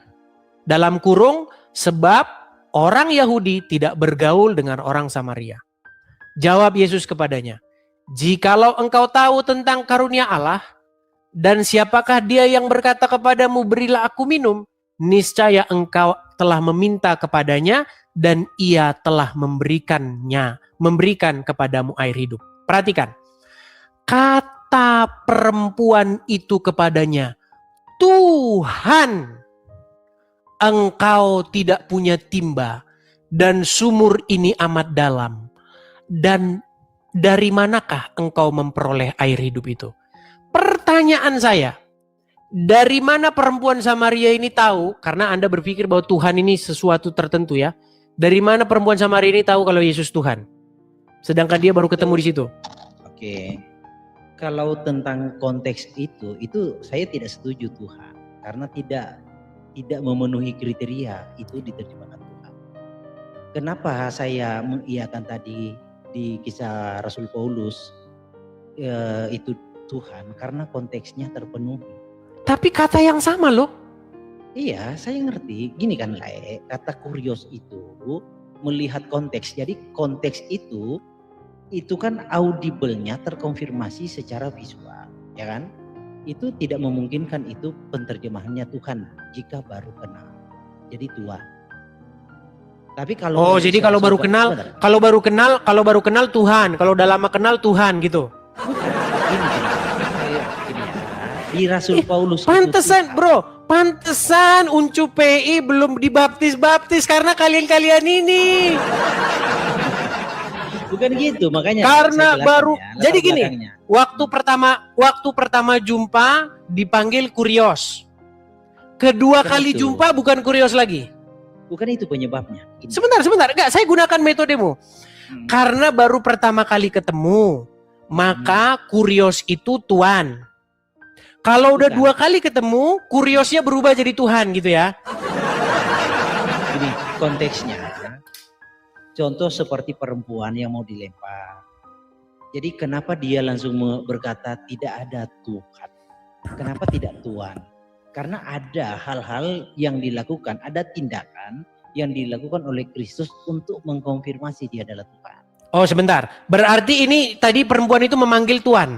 Dalam kurung, sebab orang Yahudi tidak bergaul dengan orang Samaria. Jawab Yesus kepadanya, jikalau engkau tahu tentang karunia Allah, dan siapakah dia yang berkata kepadamu berilah aku minum, niscaya engkau telah meminta kepadanya dan ia telah memberikan kepadamu air hidup. Perhatikan, kata perempuan itu kepadanya, Tuhan, engkau tidak punya timba dan sumur ini amat dalam. Dan dari manakah engkau memperoleh air hidup itu? Pertanyaan saya, dari mana perempuan Samaria ini tahu? Karena Anda berpikir bahwa Tuhan ini sesuatu tertentu ya. Dari mana perempuan Samaria ini tahu kalau Yesus Tuhan? Sedangkan dia baru ketemu di situ. Oke. Kalau tentang konteks itu saya tidak setuju Tuhan. Karena tidak memenuhi kriteria itu diterjemahkan Tuhan. Kenapa saya mengiyakan tadi di kisah Rasul Paulus itu Tuhan? Karena konteksnya terpenuhi. Tapi kata yang sama loh. Iya, saya ngerti. Gini kan, kata kurios itu melihat konteks. Jadi konteks itu kan audible-nya terkonfirmasi secara visual, ya kan? Itu tidak memungkinkan itu penerjemahannya Tuhan jika baru kenal. Jadi Tuhan. Tapi kalau jadi kalau baru kenal Tuhan, kalau udah lama kenal Tuhan gitu. Gini ya. Di Rasul Paulus Pantesan bro, pantesan Uncu PI belum dibaptis karena kalian ini. Bukan gitu, makanya Karena baru ya, jadi gini, waktu pertama jumpa dipanggil kurios. Kedua kali jumpa bukan kurios lagi. Bukan itu penyebabnya. Gini. Sebentar, enggak, saya gunakan metodemu. Karena baru pertama kali ketemu, maka kurios itu Tuhan. Kalau udah dua kali ketemu, kuriosnya berubah jadi Tuhan gitu ya. Jadi konteksnya, contoh seperti perempuan yang mau dilempar. Jadi kenapa dia langsung berkata tidak ada Tuhan? Kenapa tidak Tuhan? Karena ada hal-hal yang dilakukan, ada tindakan yang dilakukan oleh Kristus untuk mengkonfirmasi dia adalah Tuhan. Oh sebentar, berarti ini tadi perempuan itu memanggil Tuhan?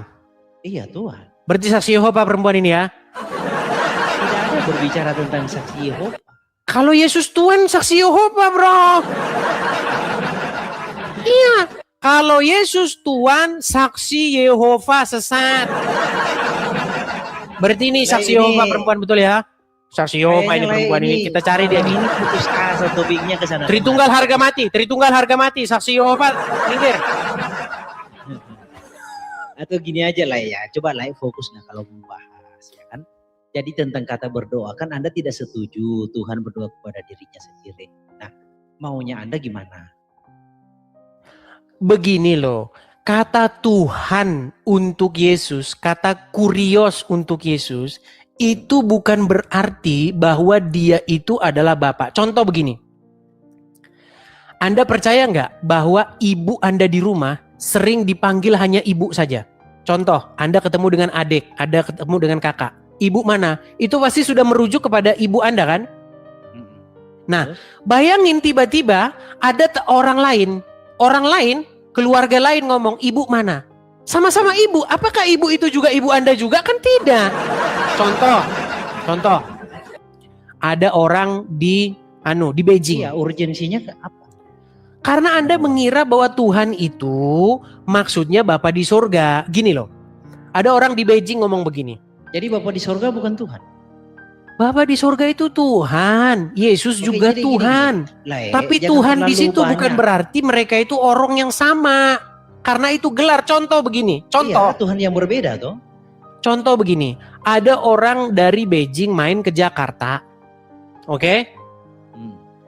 Iya Tuhan. Berarti saksi Yehova perempuan ini ya? Tidak ada berbicara tentang saksi Yehova. Kalau Yesus Tuhan saksi Yehova bro. Iya. Kalau Yesus Tuhan saksi Yehova sesat. Berarti ini saksi Yehova perempuan betul ya? Saksi Yehova ini perempuan ini. Kita cari dia nih. Ini putus asa topiknya ke sana. Tritunggal harga mati. Saksi Yehova minggir. Atau gini aja lah ya, coba lah fokus kalau membahas ya kan. Jadi tentang kata berdoa kan Anda tidak setuju Tuhan berdoa kepada dirinya sendiri. Nah, maunya Anda gimana? Begini loh, kata Tuhan untuk Yesus, kata kurios untuk Yesus, itu bukan berarti bahwa dia itu adalah Bapa. Contoh begini, Anda percaya nggak bahwa ibu Anda di rumah sering dipanggil hanya ibu saja? Contoh, Anda ketemu dengan adik, Anda ketemu dengan kakak. Ibu mana? Itu pasti sudah merujuk kepada ibu Anda kan? Nah, bayangin tiba-tiba ada orang lain, keluarga lain ngomong, ibu mana? Sama-sama ibu, apakah ibu itu juga ibu Anda juga? Kan tidak. Contoh. Ada orang di Beijing. Iya, urgensinya ke apa? Karena Anda mengira bahwa Tuhan itu maksudnya Bapa di sorga. Gini loh, ada orang di Beijing ngomong begini. Jadi Bapa di sorga bukan Tuhan? Bapa di sorga itu Tuhan, Yesus juga Tuhan. Tapi Tuhan di situ bukan berarti mereka itu orang yang sama. Karena itu gelar. Contoh begini, Iya, Tuhan yang berbeda toh. Contoh begini, ada orang dari Beijing main ke Jakarta, oke?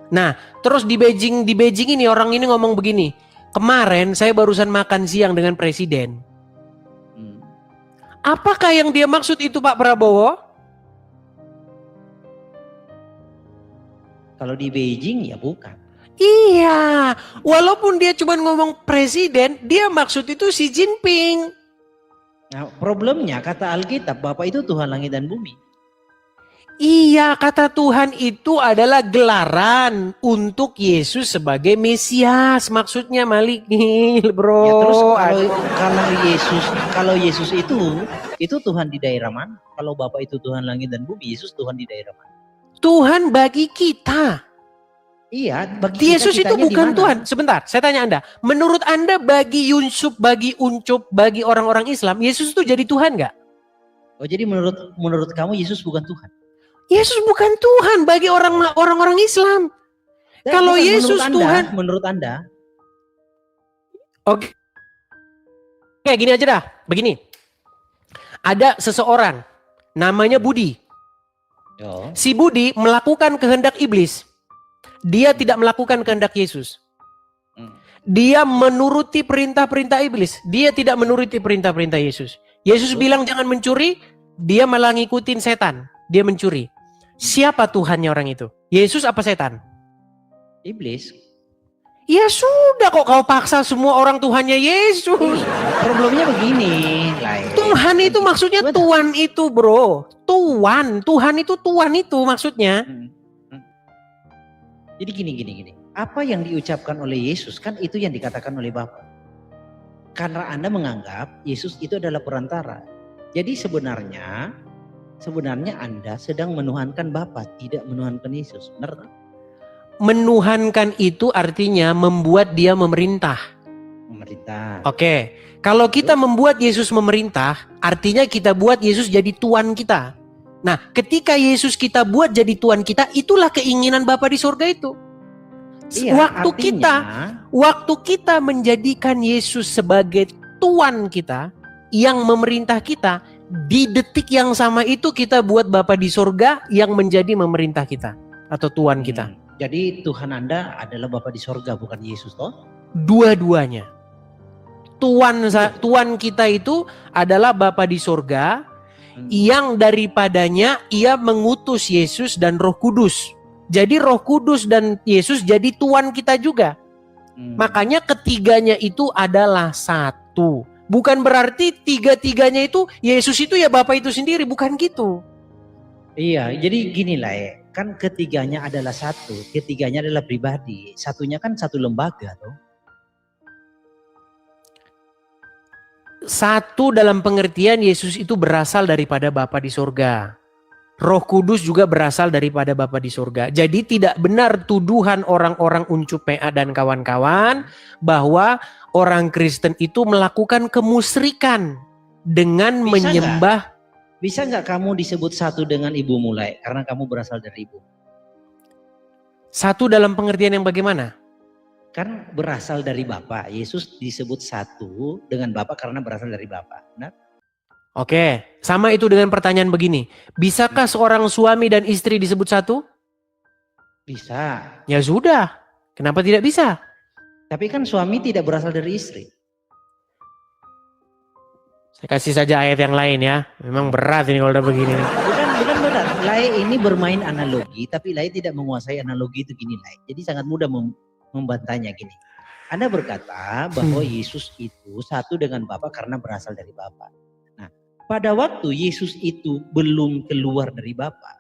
Nah, terus di Beijing ini orang ini ngomong begini, kemarin saya barusan makan siang dengan presiden. Apakah yang dia maksud itu Pak Prabowo? Kalau di Beijing ya bukan. Iya, walaupun dia cuma ngomong presiden, dia maksud itu Xi Jinping. Nah, problemnya kata Alkitab, Bapa itu Tuhan langit dan bumi. Iya, kata Tuhan itu adalah gelaran untuk Yesus sebagai Mesias. Maksudnya Malik nih, bro. Ya, terus kalau Yesus itu Tuhan di daerah mana? Kalau Bapa itu Tuhan langit dan bumi, Yesus Tuhan di daerah mana? Tuhan bagi kita. Iya, bagi Yesus kita, itu bukan Tuhan. Sebentar, saya tanya Anda. Menurut Anda bagi Yunsup, bagi Uncup, bagi orang-orang Islam, Yesus itu jadi Tuhan nggak? Oh, jadi menurut kamu Yesus bukan Tuhan? Yesus bukan Tuhan bagi orang-orang Islam. Dan Kalau bukan Yesus Tuhan. Menurut Anda. Oke. Oke, gini aja dah. Begini. Ada seseorang namanya Budi. Oh. Si Budi melakukan kehendak iblis. Dia tidak melakukan kehendak Yesus. Dia menuruti perintah-perintah iblis. Dia tidak menuruti perintah-perintah Yesus. Yesus bilang jangan mencuri. Dia malah ngikutin setan. Dia mencuri. Siapa Tuhannya orang itu? Yesus apa setan? Iblis. Ya sudah kok kau paksa semua orang Tuhannya Yesus. Problemnya begini. Tuhan itu maksudnya Tuhan itu bro. Tuhan itu Tuhan itu maksudnya. Jadi gini. Apa yang diucapkan oleh Yesus kan itu yang dikatakan oleh Bapa. Karena Anda menganggap Yesus itu adalah perantara. Jadi sebenarnya Anda sedang menuhankan Bapa, tidak menuhankan Yesus. Benar tak? Menuhankan itu artinya membuat dia memerintah. Memerintah. Oke. Kalau kita membuat Yesus memerintah, artinya kita buat Yesus jadi Tuhan kita. Nah, ketika Yesus kita buat jadi Tuhan kita, itulah keinginan Bapa di surga itu. Iya, waktu kita menjadikan Yesus sebagai Tuhan kita, yang memerintah kita, di detik yang sama itu kita buat Bapa di surga yang menjadi memerintah kita atau Tuhan kita. Jadi Tuhan Anda adalah Bapa di surga, bukan Yesus toh? Dua-duanya. Tuhan kita itu adalah Bapa di surga yang daripadanya ia mengutus Yesus dan Roh Kudus. Jadi Roh Kudus dan Yesus jadi Tuhan kita juga. Makanya ketiganya itu adalah satu. Bukan berarti tiga-tiganya itu Yesus itu ya Bapa itu sendiri, bukan gitu. Iya, jadi gini lah ya. Kan ketiganya adalah satu, ketiganya adalah pribadi. Satunya kan satu lembaga tuh. Satu dalam pengertian Yesus itu berasal daripada Bapa di surga. Roh Kudus juga berasal daripada Bapa di surga. Jadi tidak benar tuduhan orang-orang Uncup PA dan kawan-kawan bahwa orang Kristen itu melakukan kemusyrikan dengan menyembah. Bisa nggak kamu disebut satu dengan ibu mulai karena kamu berasal dari ibu? Satu dalam pengertian yang bagaimana? Kan berasal dari Bapa. Yesus disebut satu dengan Bapa karena berasal dari Bapa. Benar? Oke, sama itu dengan pertanyaan begini. Bisakah seorang suami dan istri disebut satu? Bisa. Ya sudah. Kenapa tidak bisa? Tapi kan suami tidak berasal dari istri. Saya kasih saja ayat yang lain ya. Memang berat ini kalau udah begini. Bukan berat. Lai ini bermain analogi, tapi Lai tidak menguasai analogi itu gini Lai. Jadi sangat mudah membantahnya gini. Anda berkata bahwa Yesus itu satu dengan Bapa karena berasal dari Bapa. Nah, pada waktu Yesus itu belum keluar dari Bapa.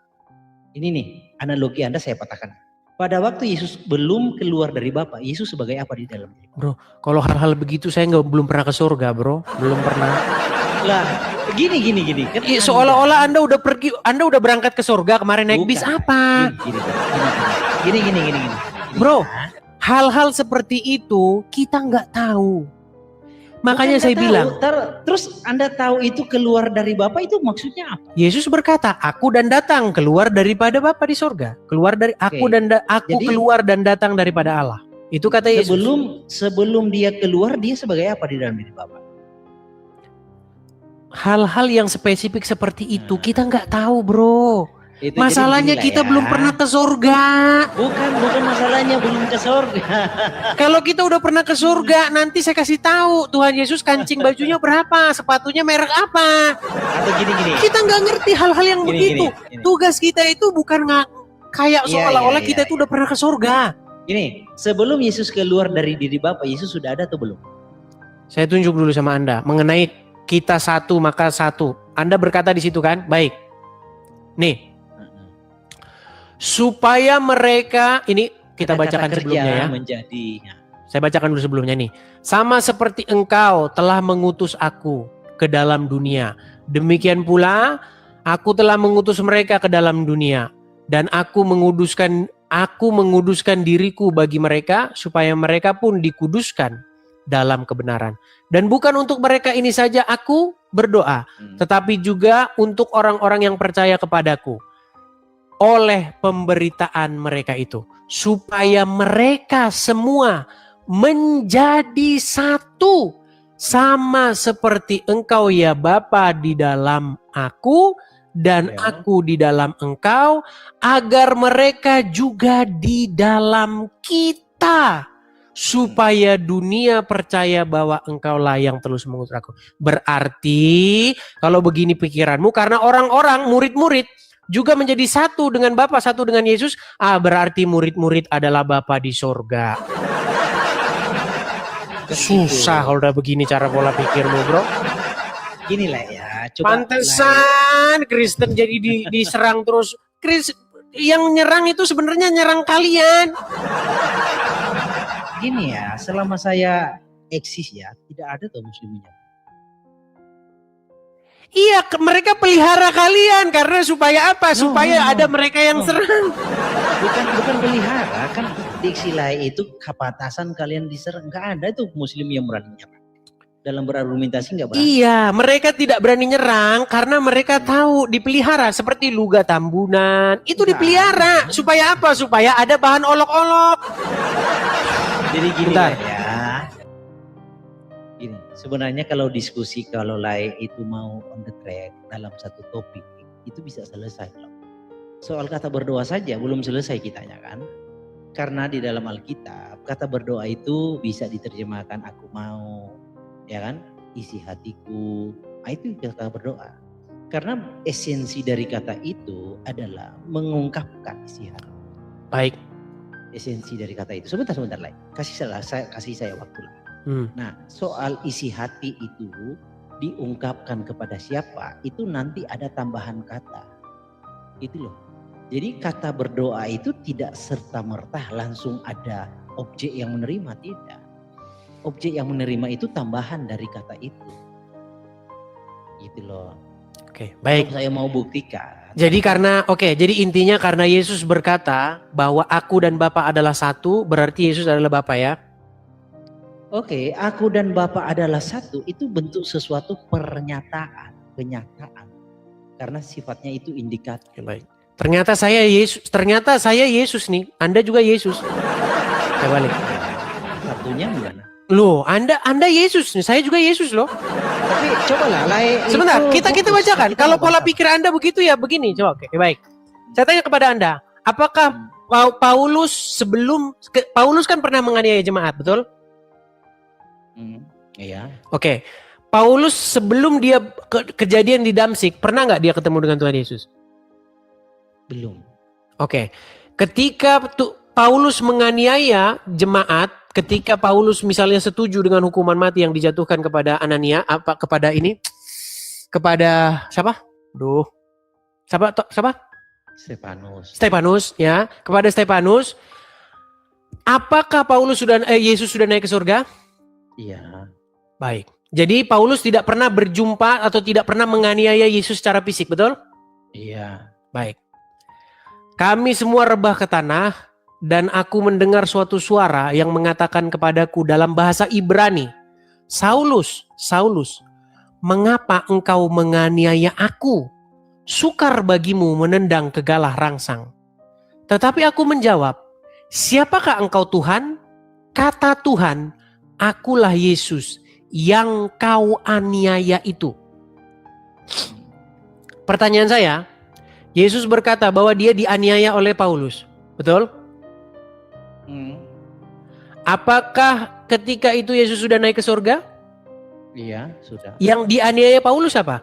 Ini nih, analogi Anda saya patahkan. Pada waktu Yesus belum keluar dari Bapa, Yesus sebagai apa di dalam diri? Bro, kalau hal-hal begitu saya belum pernah ke surga, bro. Belum pernah. Lah, gini. Kan seolah-olah Anda udah pergi, Anda udah berangkat ke surga kemarin naik bis apa? Gini. Bro, hal-hal seperti itu kita nggak tahu. Makanya saya bilang. Terus Anda tahu itu keluar dari Bapa itu maksudnya apa? Yesus berkata, aku dan datang keluar daripada Bapa di surga. Keluar dari aku Jadi, keluar dan datang daripada Allah. Itu kata Yesus. Sebelum dia keluar, dia sebagai apa di dalam diri Bapa? Hal-hal yang spesifik seperti itu kita nggak tahu, bro. Masalahnya kita belum pernah ke surga. Bukan masalahnya belum ke surga. Kalau kita udah pernah ke surga, nanti saya kasih tahu Tuhan Yesus kancing bajunya berapa, sepatunya merek apa. Atau gini. Kita nggak ngerti hal-hal yang begitu. Tugas kita itu bukan kayak seolah-olah kita itu udah pernah ke surga. Ini sebelum Yesus keluar dari diri Bapa, Yesus sudah ada atau belum? Saya tunjuk dulu sama Anda mengenai kita satu maka satu. Anda berkata di situ kan? Baik. Nih. Supaya mereka, ini kita bacakan sebelumnya ya. Menjadi. Saya bacakan dulu sebelumnya nih. Sama seperti engkau telah mengutus aku ke dalam dunia. Demikian pula aku telah mengutus mereka ke dalam dunia. Dan aku menguduskan diriku bagi mereka supaya mereka pun dikuduskan dalam kebenaran. Dan bukan untuk mereka ini saja aku berdoa, tetapi juga untuk orang-orang yang percaya kepadaku oleh pemberitaan mereka itu, supaya mereka semua menjadi satu, sama seperti engkau ya Bapa di dalam aku dan aku di dalam engkau, agar mereka juga di dalam kita, supaya dunia percaya bahwa engkaulah yang terus mengutus aku. Berarti kalau begini pikiranmu, karena orang-orang murid-murid juga menjadi satu dengan Bapa, satu dengan Yesus, berarti murid-murid adalah Bapa di sorga. Susah kalau udah begini cara pola pikirmu, bro. Gini lah ya. Pantesan Kristen jadi diserang terus. Yang nyerang itu sebenarnya nyerang kalian. Gini ya, selama saya eksis ya, tidak ada tuh muslimnya. Iya, mereka pelihara kalian karena supaya apa? Supaya ada mereka yang serang. Bukan pelihara, kan diksi lain itu kapatasan kalian diserang. Enggak ada tuh muslim yang berani nyerang. Dalam berargumentasi enggak berani. Iya, mereka tidak berani nyerang karena mereka tahu dipelihara seperti Luga Tambunan. Itu dipelihara supaya apa? Supaya ada bahan olok-olok. Jadi gini lah ya. Gini, sebenarnya kalau diskusi kalau lain itu mau on the track dalam satu topik itu bisa selesai loh. Soal kata berdoa saja belum selesai kitanya kan. Karena di dalam Alkitab kata berdoa itu bisa diterjemahkan aku mau, ya kan, isi hatiku. Nah, itu kata berdoa. Karena esensi dari kata itu adalah mengungkapkan isi hati. Baik. Esensi dari kata itu. Sebentar lagi. Kasih saya waktu lah. Nah, soal isi hati itu diungkapkan kepada siapa, itu nanti ada tambahan kata. Itu loh. Jadi kata berdoa itu tidak serta-merta langsung ada objek yang menerima, tidak. Objek yang menerima itu tambahan dari kata itu. Gitu loh. Oke, baik. Saya mau buktikan. Jadi jadi intinya karena Yesus berkata bahwa aku dan Bapa adalah satu, berarti Yesus adalah Bapa ya. Oke, aku dan Bapa adalah satu, itu bentuk sesuatu kenyataan. Karena sifatnya itu indikatif. Oke, baik. Ternyata saya Yesus nih, Anda juga Yesus. Saya balik. Satunya gimana? Loh, Anda Yesus nih, saya juga Yesus loh. Tapi cobalah sebentar, kita bacakan. Kalau pola pikir Anda begitu ya begini, coba. Oke, baik. Saya tanya kepada Anda, apakah Paulus kan pernah menganiaya jemaat, betul? Iya. Oke. Paulus sebelum dia kejadian di Damsik, pernah nggak dia ketemu dengan Tuhan Yesus? Belum. Oke. Ketika Paulus menganiaya jemaat, ketika Paulus misalnya setuju dengan hukuman mati yang dijatuhkan kepada Anania, kepada siapa? Siapa? Stefanus ya, kepada Stefanus. Apakah Yesus sudah naik ke surga? Iya. Baik. Jadi Paulus tidak pernah berjumpa atau tidak pernah menganiaya Yesus secara fisik, betul? Iya. Baik. Kami semua rebah ke tanah dan aku mendengar suatu suara yang mengatakan kepadaku dalam bahasa Ibrani, Saulus, Saulus, mengapa engkau menganiaya aku? Sukar bagimu menendang kegalah rangsang. Tetapi aku menjawab, siapakah engkau Tuhan? Kata Tuhan, akulah Yesus yang kau aniaya itu. Pertanyaan saya, Yesus berkata bahwa dia dianiaya oleh Paulus, betul? Apakah ketika itu Yesus sudah naik ke surga? Iya, sudah. Yang dianiaya Paulus apa?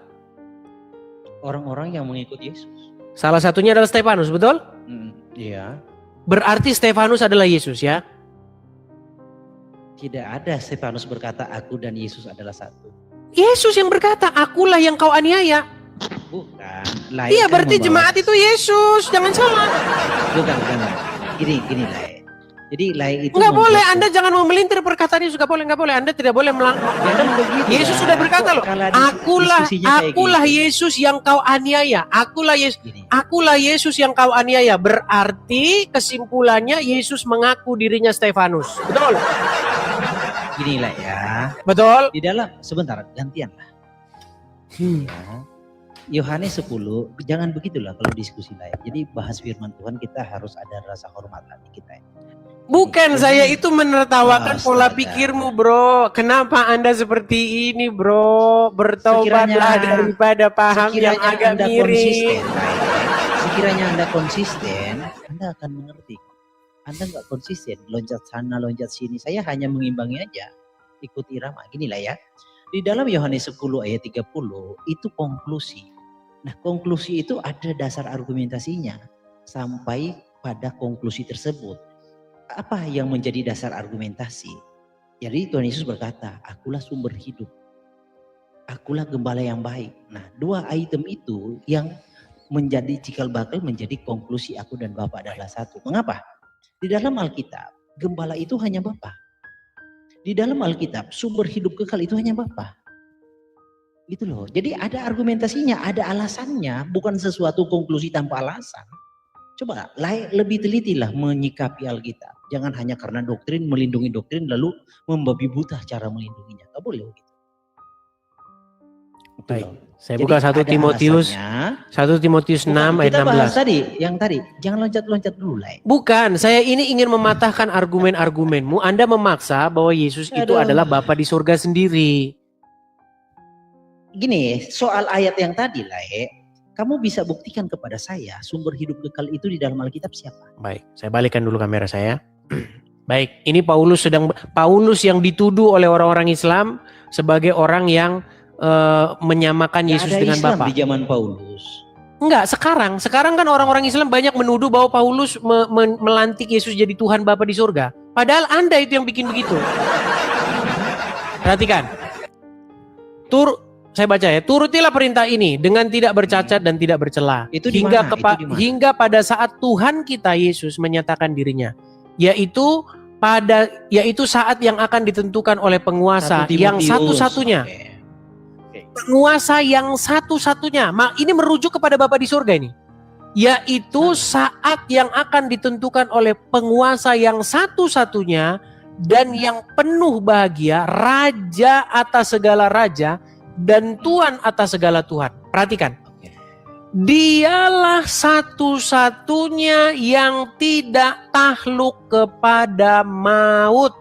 Orang-orang yang mengikut Yesus. Salah satunya adalah Stefanus, betul? Iya. Berarti Stefanus adalah Yesus ya? Tidak ada Stefanus berkata aku dan Yesus adalah satu. Yesus yang berkata, akulah yang kau aniaya. Bukan. Lain Iya, kan berarti membawa- jemaat itu Yesus. Jangan salah. Bukan. Gini Lai. Jadi Lai itu Enggak boleh, membuat- Anda jangan memelintir perkataan Yesus. Enggak boleh. Anda tidak boleh Jangan begitu, Yesus lah. sudah berkata loh, Kalau diskusinya kayak akulah gitu. Yesus yang kau aniaya. Gini. Akulah Yesus yang kau aniaya. Berarti kesimpulannya Yesus mengaku dirinya Stefanus. Betul? Gini lah ya. Betul? Di dalam sebentar gantian lah. Ya. Yohanes 10, jangan begitulah kalau diskusi lah ya. Jadi bahas firman Tuhan kita harus ada rasa hormat hati kita. Bukan, saya itu menertawakan Astaga. pola pikirmu, bro. Kenapa Anda seperti ini, bro? Bertobatlah Sekiranya- daripada paham yang Sekiranya agak Anda miring. konsisten, sekiranya Anda konsisten, Anda akan mengerti. Anda nggak konsisten, loncat sana, loncat sini. Saya hanya mengimbangi aja, ikut irama. Gini lah ya. Di dalam Yohanes 10 ayat 30 itu konklusi. Nah, konklusi itu ada dasar argumentasinya sampai pada konklusi tersebut. Apa yang menjadi dasar argumentasi? Jadi Tuhan Yesus berkata, akulah sumber hidup. Akulah gembala yang baik. Nah, dua item itu yang menjadi cikal bakal menjadi konklusi aku dan Bapa adalah satu. Mengapa? Di dalam Alkitab, gembala itu hanya Bapa. Di dalam Alkitab, sumber hidup kekal itu hanya Bapa. Gitu loh. Jadi ada argumentasinya, ada alasannya, bukan sesuatu konklusi tanpa alasan. Coba lebih telitilah menyikapi Alkitab. Jangan hanya karena doktrin, melindungi doktrin, lalu membabi buta cara melindunginya. Gak boleh begitu. Betul Baik. loh. Saya Jadi buka 1 ada Timotius alasannya. 1 Timotius 6 Bukan, ayat kita bahas 16. yang tadi, jangan loncat-loncat dulu lah. Bukan, saya ini ingin mematahkan argumen-argumenmu. Anda memaksa bahwa Yesus itu Aduh. adalah Bapa di surga sendiri. Gini, soal ayat yang tadi lah, kamu bisa buktikan kepada saya sumber hidup kekal itu di dalam Alkitab siapa? Baik, saya balikkan dulu kamera saya. Baik, ini Paulus yang dituduh oleh orang-orang Islam sebagai orang yang menyamakan Gak Yesus ada dengan Islam Bapa. di zaman Paulus. Enggak, sekarang kan orang-orang Islam banyak menuduh bahwa Paulus melantik Yesus jadi Tuhan Bapa di surga. Padahal Anda itu yang bikin begitu. Perhatikan. Saya baca ya, turutilah perintah ini dengan tidak bercacat dan tidak bercela. Itu di hingga mana? Itu di mana? hingga pada saat Tuhan kita Yesus menyatakan dirinya, yaitu saat yang akan ditentukan oleh penguasa 1 yang Timotius. satu-satunya. Oke. Penguasa yang satu-satunya. Ini merujuk kepada Bapa di surga ini. Yaitu saat yang akan ditentukan oleh penguasa yang satu-satunya dan yang penuh bahagia, raja atas segala raja dan Tuhan atas segala Tuhan. Perhatikan. Oke. Dialah satu-satunya yang tidak takluk kepada maut.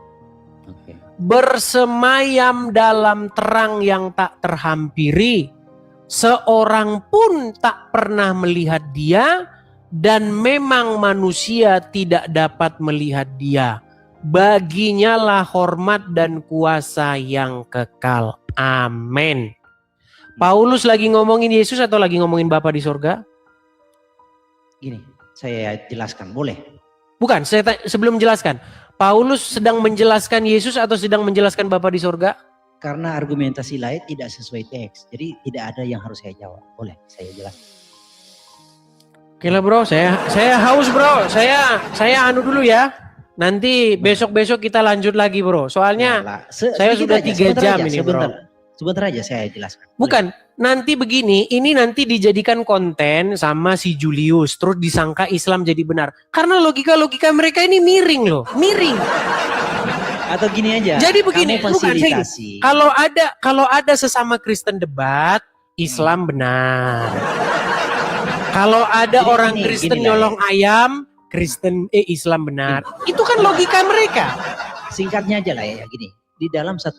Oke. Bersemayam dalam terang yang tak terhampiri. Seorang pun tak pernah melihat dia dan memang manusia tidak dapat melihat dia. Baginya lah hormat dan kuasa yang kekal. Amin. Paulus lagi ngomongin Yesus atau lagi ngomongin Bapa di surga? Gini, saya jelaskan, boleh? Bukan, sebelum menjelaskan. Paulus sedang menjelaskan Yesus atau sedang menjelaskan Bapa di surga? Karena argumentasi lain tidak sesuai teks, jadi tidak ada yang harus saya jawab. Boleh, saya jelaskan. Oke lah bro, saya haus bro. Saya anu dulu ya. Nanti besok-besok kita lanjut lagi bro. Soalnya Yalah, saya sedikit sudah aja, 3 sebentar jam aja, ini bro. Sebentar aja saya jelaskan. Boleh? Bukan, nanti begini, ini nanti dijadikan konten sama si Julius, terus disangka Islam jadi benar. Karena logika-logika mereka ini miring loh, miring. Atau gini aja. Jadi begini, kamu bukan, fasilitasi. Kalau ada sesama Kristen debat, Islam benar. Kalau ada Jadi orang gini, Kristen gini lah ya. nyolong ayam, Islam benar. Itu kan logika mereka. Singkatnya aja lah ya, gini. Di dalam 1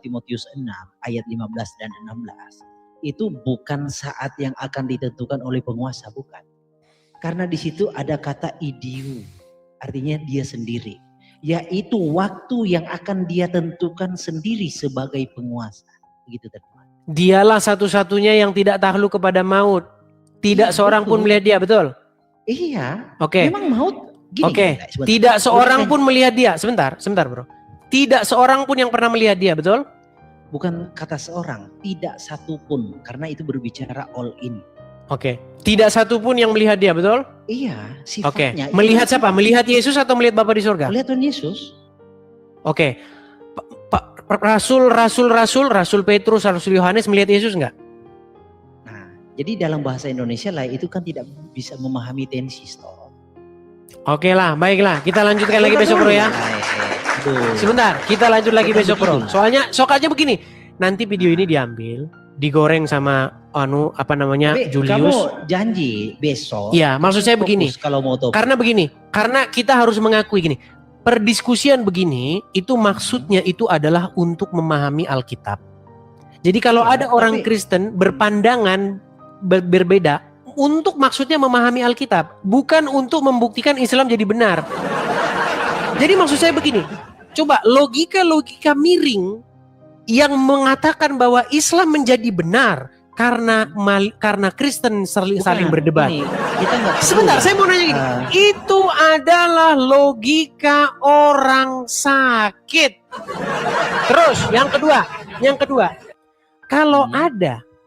Timotius 6 ayat 15 dan 16 itu bukan saat yang akan ditentukan oleh penguasa, bukan. Karena di situ ada kata idiu, artinya dia sendiri. Yaitu waktu yang akan dia tentukan sendiri sebagai penguasa. Begitu teman. Dialah satu-satunya yang tidak takluk kepada maut. Tidak Iya, seorang pun betul. melihat dia, betul? Iya, Oke. memang maut Gini, Oke, sebentar. tidak seorang Bukan- pun melihat dia. Sebentar bro. Tidak seorang pun yang pernah melihat dia, betul? Bukan kata seorang, tidak satu pun, karena itu berbicara all in. Oke, tidak satu pun yang melihat dia, betul? Iya, Oke, sifatnya. melihat siapa? Melihat Yesus atau melihat Bapa di surga? Melihat Tuhan Yesus. Oke, Rasul Petrus, Rasul Yohanes melihat Yesus nggak? Nah, jadi dalam bahasa Indonesia lah itu kan tidak bisa memahami tensis toh. Oke lah, baiklah. Kita lanjutkan lagi besok bro ya. Aduh. Sebentar, kita lanjut lagi Bukan besok bro. begitu. Soalnya sok aja begini. Nanti video ini diambil, digoreng sama Tapi Julius. kamu janji besok. Iya, maksud saya begini. fokus kalau mau topik. Karena kita harus mengakui gini. Perdiskusian begini itu maksudnya itu adalah untuk memahami Alkitab. Jadi kalau Ya, ada orang tapi- Kristen berpandangan berbeda untuk maksudnya memahami Alkitab, bukan untuk membuktikan Islam jadi benar. Jadi maksud saya begini, coba logika miring yang mengatakan bahwa Islam menjadi benar karena Kristen saling Bukan, berdebat. ini, kita nggak perlu Sebentar, ya. saya mau nanya gini. Itu adalah logika orang sakit. Terus yang kedua,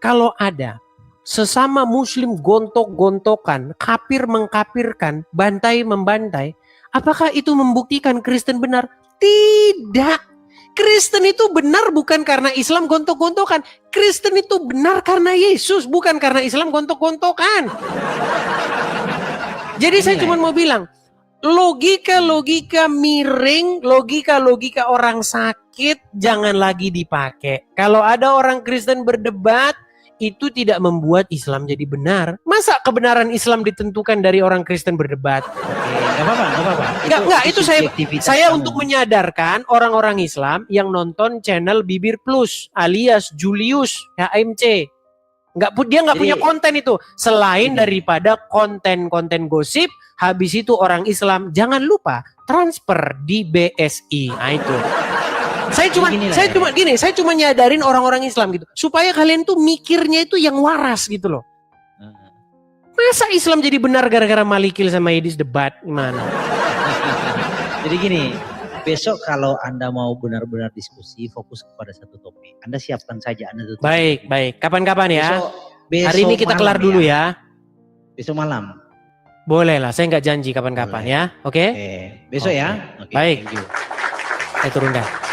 kalau ada sesama muslim gontok-gontokan, kafir mengkafirkan, bantai membantai, apakah itu membuktikan Kristen benar? Tidak. Kristen itu benar bukan karena Islam gontok-gontokan. Kristen itu benar karena Yesus, bukan karena Islam gontok-gontokan. Jadi saya cuma mau bilang, logika miring, logika orang sakit jangan lagi dipakai. Kalau ada orang Kristen berdebat, itu tidak membuat Islam jadi benar. Masa kebenaran Islam ditentukan dari orang Kristen berdebat? Oke, nggak apa-apa. Enggak, itu subjektivitas saya kamu. untuk menyadarkan orang-orang Islam yang nonton channel Bibir Plus alias Julius HMC. Dia nggak Jadi- punya konten itu selain Jadi- daripada konten gosip. Habis itu orang Islam jangan lupa transfer di BSI. Nah itu. Saya cuma nyadarin orang-orang Islam gitu supaya kalian tuh mikirnya itu yang waras gitu loh. Masa Islam jadi benar gara-gara Malikil sama Yedis debat gimana? Jadi gini, besok kalau Anda mau benar-benar diskusi, fokus kepada satu topik. Anda siapkan saja Anda tutup. Baik. Kapan-kapan ya. Besok Hari ini kita malam kelar dulu ya. Besok malam. Boleh lah, saya nggak janji kapan-kapan Boleh. ya. Oke? Oke. Besok Oke. ya. Oke, Baik. thank you. Saya turun dah.